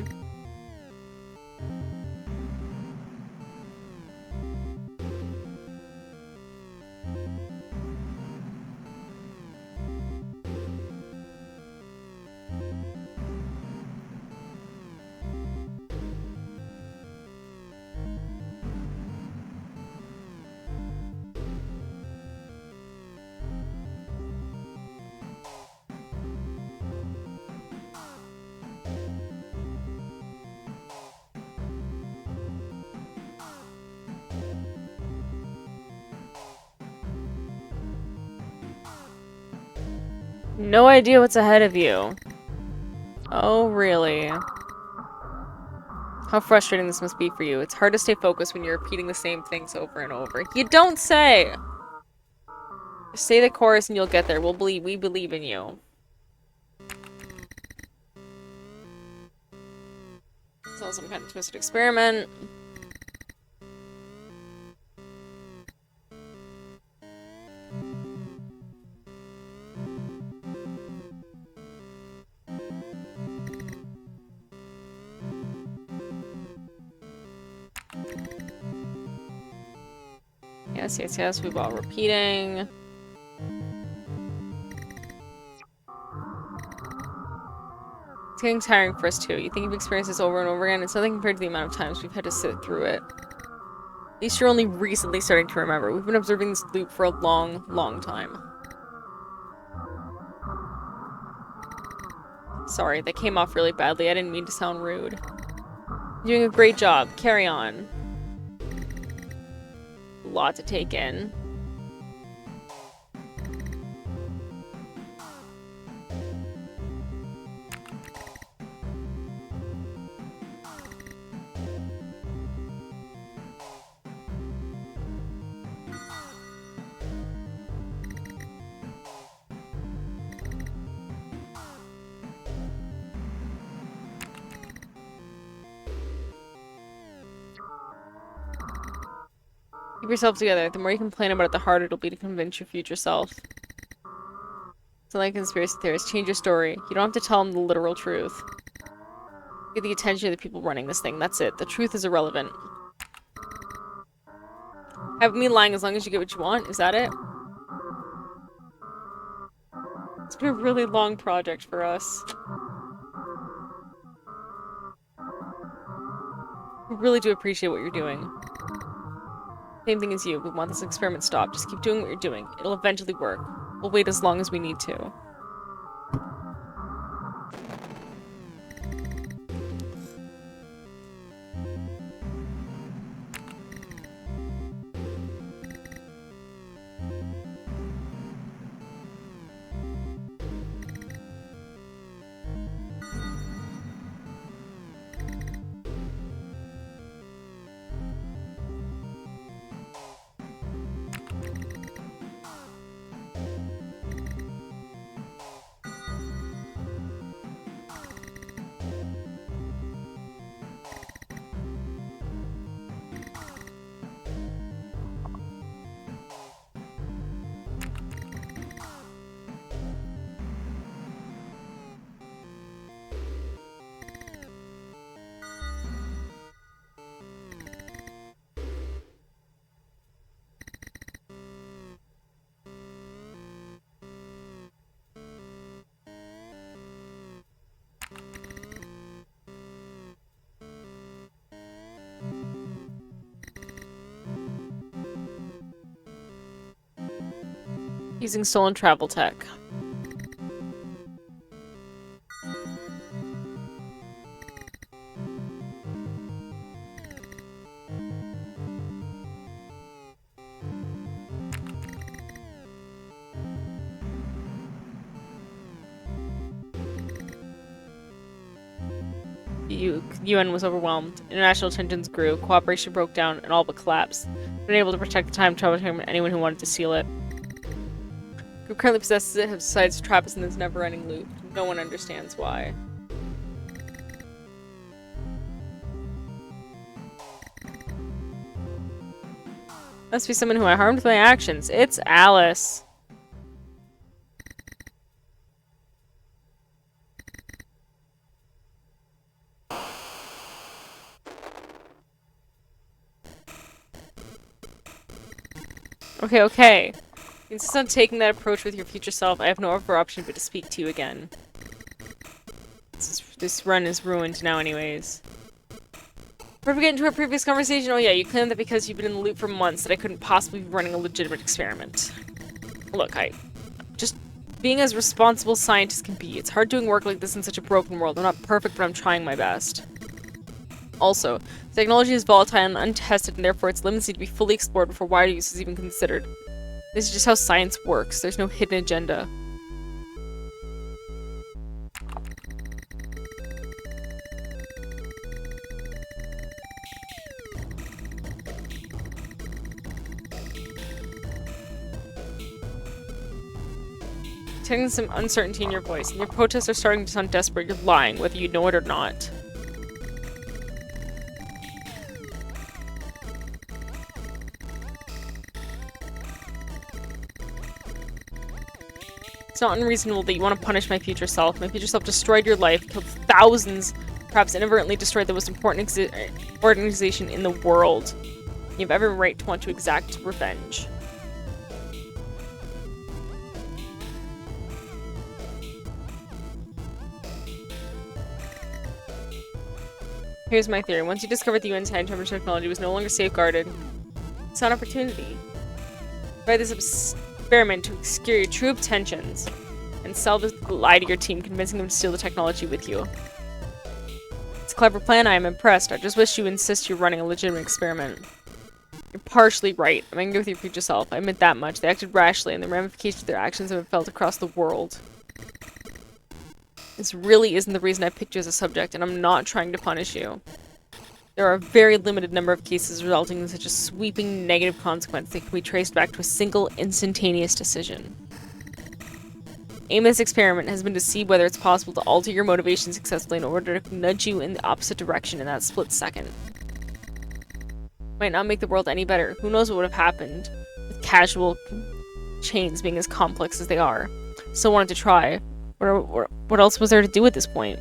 No idea what's ahead of you. Oh, really? How frustrating this must be for you. It's hard to stay focused when you're repeating the same things over and over. You don't say! Just say the chorus and you'll get there. We believe in you. So some kind of twisted experiment. Yes, yes, yes, we've all repeating. It's getting tiring for us too. You think you've experienced this over and over again? It's nothing compared to the amount of times we've had to sit through it. At least you're only recently starting to remember. We've been observing this loop for a long, long time. Sorry, that came off really badly. I didn't mean to sound rude. You're doing a great job. Carry on. A lot to take in. Keep yourself together. The more you complain about it, the harder it'll be to convince your future self. It's like conspiracy theorists. Change your story. You don't have to tell them the literal truth. Get the attention of the people running this thing. That's it. The truth is irrelevant. Have me lying as long as you get what you want? Is that it? It's been a really long project for us. We really do appreciate what you're doing. Same thing as you. We want this experiment stopped. Just keep doing what you're doing. It'll eventually work. We'll wait as long as we need to. Using stolen travel tech. UN was overwhelmed. International tensions grew, cooperation broke down, and all but collapsed. Unable to protect the time travel from anyone who wanted to steal it. Who currently possesses it have decided to trap us in this never-ending loop. No one understands why. Must be someone who I harmed with my actions. It's Alice. Okay. You insist on taking that approach with your future self. I have no other option but to speak to you again. This run is ruined now anyways. Before we get into our previous conversation, oh yeah, you claimed that because you've been in the loop for months that I couldn't possibly be running a legitimate experiment. Look, just being as responsible as scientists can be. It's hard doing work like this in such a broken world. I'm not perfect, but I'm trying my best. Also, technology is volatile and untested, and therefore its limits need to be fully explored before wider use is even considered. This is just how science works. There's no hidden agenda. Detecting some uncertainty in your voice, and your protests are starting to sound desperate. You're lying, whether you know it or not. It's not unreasonable that you want to punish my future self. My future self destroyed your life, killed thousands, perhaps inadvertently destroyed the most important organization in the world. You have every right to want to exact revenge. Here's my theory. Once you discovered the UN's time-travel technology was no longer safeguarded, it's an opportunity. Try this experiment to obscure your true intentions and sell this lie to your team, convincing them to steal the technology with you. It's a clever plan. I am impressed. I just wish you insist you're running a legitimate experiment. You're partially right. I'm angry with your future self. I admit that much. They acted rashly, and the ramifications of their actions have been felt across the world. This really isn't the reason I picked you as a subject, and I'm not trying to punish you. There are a very limited number of cases resulting in such a sweeping negative consequence that can be traced back to a single instantaneous decision. Aim of this experiment has been to see whether it's possible to alter your motivation successfully in order to nudge you in the opposite direction in that split second. Might not make the world any better. Who knows what would have happened with casual chains being as complex as they are. Still wanted to try. What else was there to do at this point?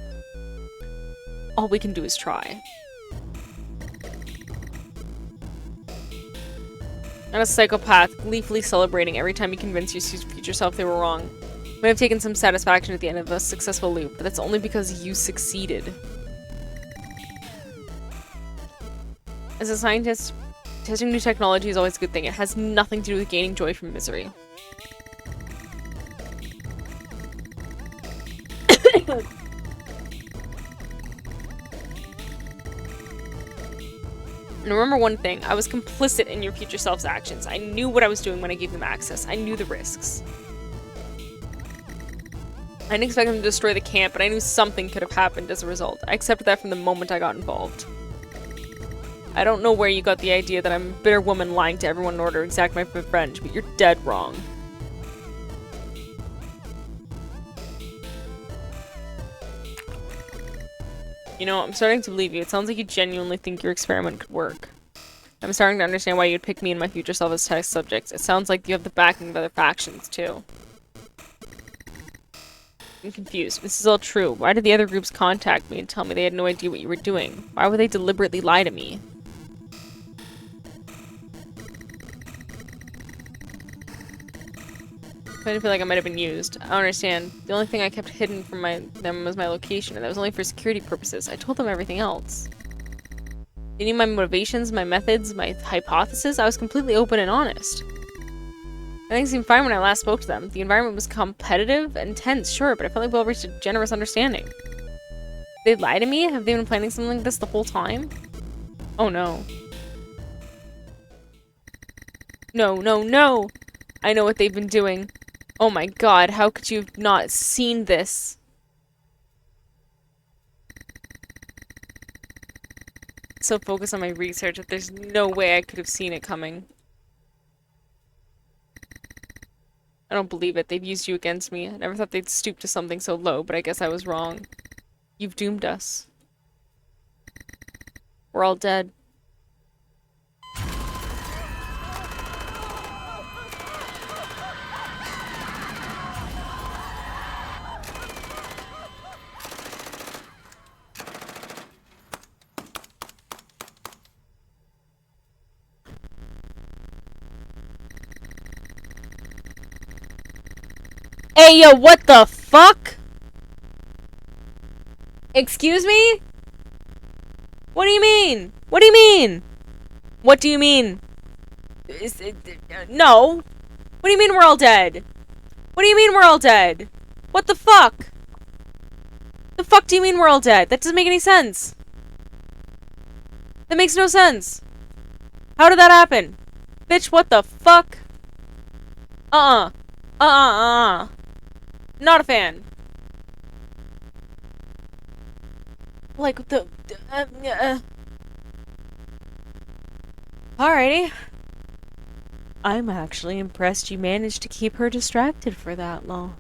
All we can do is try. Not a psychopath, gleefully celebrating every time you convince your future self they were wrong. Might have taken some satisfaction at the end of a successful loop, but that's only because you succeeded. As a scientist, testing new technology is always a good thing. It has nothing to do with gaining joy from misery. And remember one thing, I was complicit in your future self's actions. I knew what I was doing when I gave them access. I knew the risks. I didn't expect them to destroy the camp, but I knew something could have happened as a result. I accepted that from the moment I got involved. I don't know where you got the idea that I'm a bitter woman lying to everyone in order to exact my revenge, but you're dead wrong. You know, I'm starting to believe you. It sounds like you genuinely think your experiment could work. I'm starting to understand why you'd pick me and my future self as test subjects. It sounds like you have the backing of other factions, too. I'm confused. This is all true. Why did the other groups contact me and tell me they had no idea what you were doing? Why would they deliberately lie to me? I feel like I might have been used. I don't understand. The only thing I kept hidden from them was my location, and that was only for security purposes. I told them everything else. They knew my motivations, my methods, my hypothesis. I was completely open and honest. Things seemed fine when I last spoke to them. The environment was competitive and tense, sure, but I felt like we all reached a generous understanding. They lie to me? Have they been planning something like this the whole time? Oh no. No, no, no! I know what they've been doing. Oh my god, how could you have not seen this? So focused on my research that there's no way I could have seen it coming. I don't believe it. They've used you against me. I never thought they'd stoop to something so low, but I guess I was wrong. You've doomed us. We're all dead. Hey, yo, what the fuck? Excuse me? What do you mean? What do you mean? What do you mean? No. What do you mean we're all dead? What do you mean we're all dead? What the fuck? The fuck do you mean we're all dead? That doesn't make any sense. That makes no sense. How did that happen? Bitch, what the fuck? Not a fan. Like, Alrighty. I'm actually impressed you managed to keep her distracted for that long.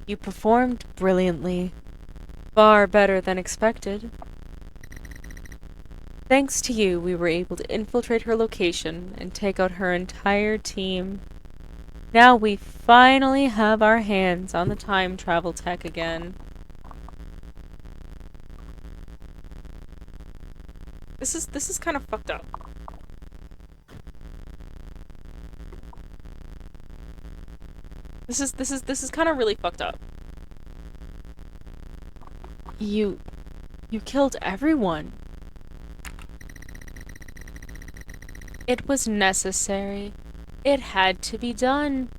You performed brilliantly. Far better than expected. Thanks to you, we were able to infiltrate her location and take out her entire team. Now we finally have our hands on the time travel tech again. This is kind of fucked up. This is kind of really fucked up. You killed everyone. It was necessary. It had to be done.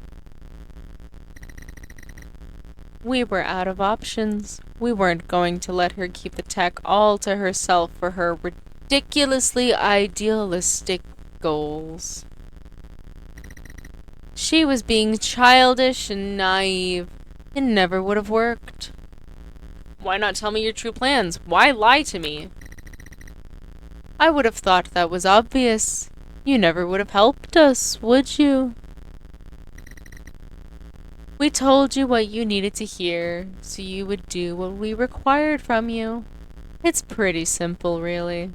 We were out of options. We weren't going to let her keep the tech all to herself for her ridiculously idealistic goals. She was being childish and naive. It never would have worked. Why not tell me your true plans? Why lie to me? I would have thought that was obvious. You never would have helped us, would you? We told you what you needed to hear, so you would do what we required from you. It's pretty simple, really.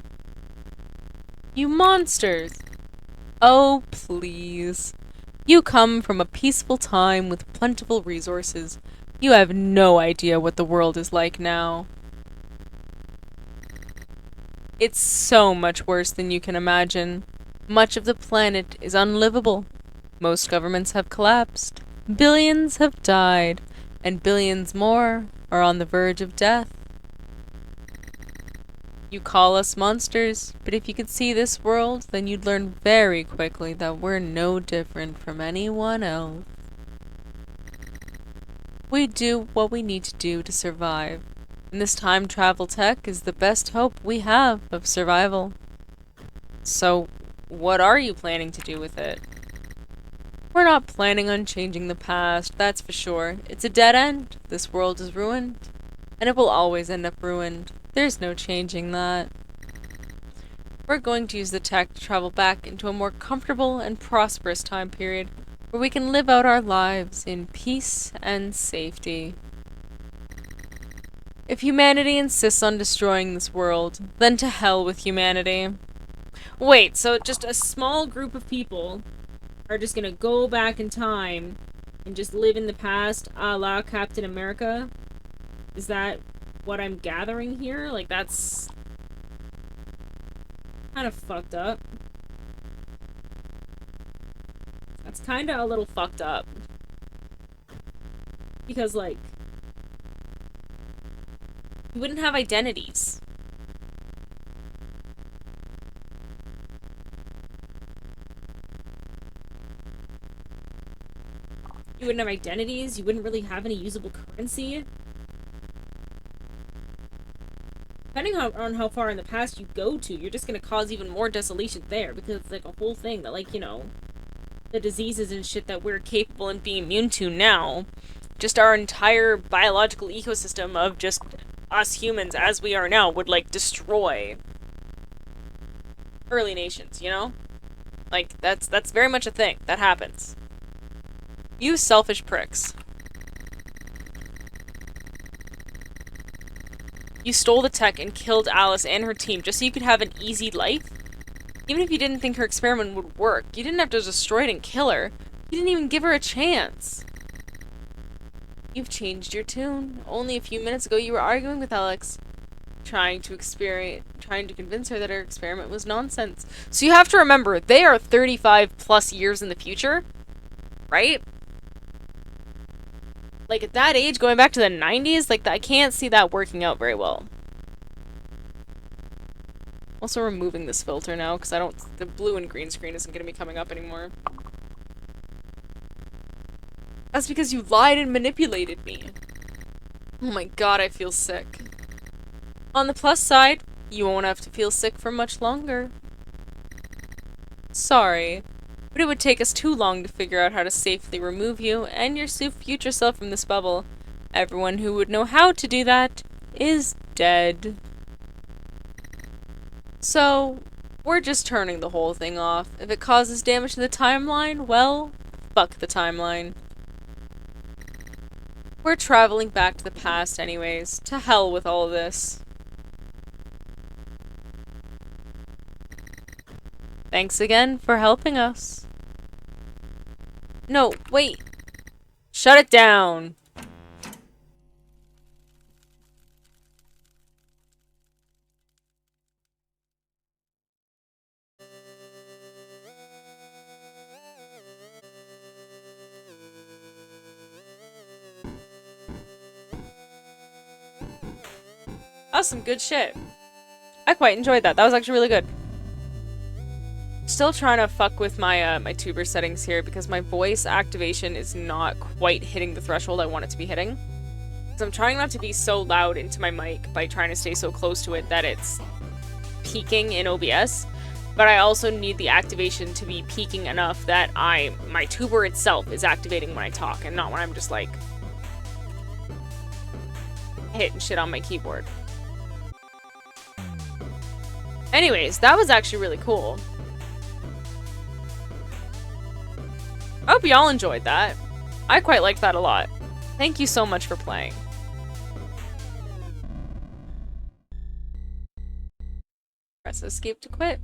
You monsters! Oh, please. You come from a peaceful time with plentiful resources. You have no idea what the world is like now. It's so much worse than you can imagine. Much of the planet is unlivable. Most governments have collapsed. Billions have died, and billions more are on the verge of death. You call us monsters, but if you could see this world, then you'd learn very quickly that we're no different from anyone else. We do what we need to do to survive, and this time travel tech is the best hope we have of survival. So, what are you planning to do with it? We're not planning on changing the past, that's for sure. It's a dead end. This world is ruined, and it will always end up ruined. There's no changing that. We're going to use the tech to travel back into a more comfortable and prosperous time period where we can live out our lives in peace and safety. If humanity insists on destroying this world, then to hell with humanity. Wait, so just a small group of people are just gonna go back in time and just live in the past a la Captain America? Is that what I'm gathering here? Like, that's kind of fucked up. That's kind of a little fucked up. Because, like, you wouldn't have identities. You wouldn't have identities. You wouldn't really have any usable currency. Depending on how far in the past you go to, you're just gonna cause even more desolation there, because it's like a whole thing that, like, you know, the diseases and shit that we're capable of being immune to now, just our entire biological ecosystem of just us humans as we are now would, like, destroy early nations, you know? Like, that's very much a thing. That happens. You selfish pricks. You stole the tech and killed Alice and her team just so you could have an easy life? Even if you didn't think her experiment would work, you didn't have to destroy it and kill her. You didn't even give her a chance. You've changed your tune. Only a few minutes ago you were arguing with Alex, trying to convince her that her experiment was nonsense. So you have to remember, they are 35 plus years in the future, right? Like, at that age, going back to the 90s, like, I can't see that working out very well. Also removing this filter now, because the blue and green screen isn't going to be coming up anymore. That's because you lied and manipulated me. Oh my god, I feel sick. On the plus side, you won't have to feel sick for much longer. Sorry, but it would take us too long to figure out how to safely remove you and your future self from this bubble. Everyone who would know how to do that is dead. So, we're just turning the whole thing off. If it causes damage to the timeline, well, fuck the timeline. We're traveling back to the past anyways. To hell with all of this. Thanks again for helping us. No, wait. Shut it down. That was some good shit. I quite enjoyed that. That was actually really good. Still trying to fuck with my my tuber settings here because my voice activation is not quite hitting the threshold I want it to be hitting. So I'm trying not to be so loud into my mic by trying to stay so close to it that it's peaking in OBS. But I also need the activation to be peaking enough that my tuber itself is activating when I talk and not when I'm just like hitting shit on my keyboard. Anyways, that was actually really cool. I hope y'all enjoyed that. I quite liked that a lot. Thank you so much for playing. Press escape to quit.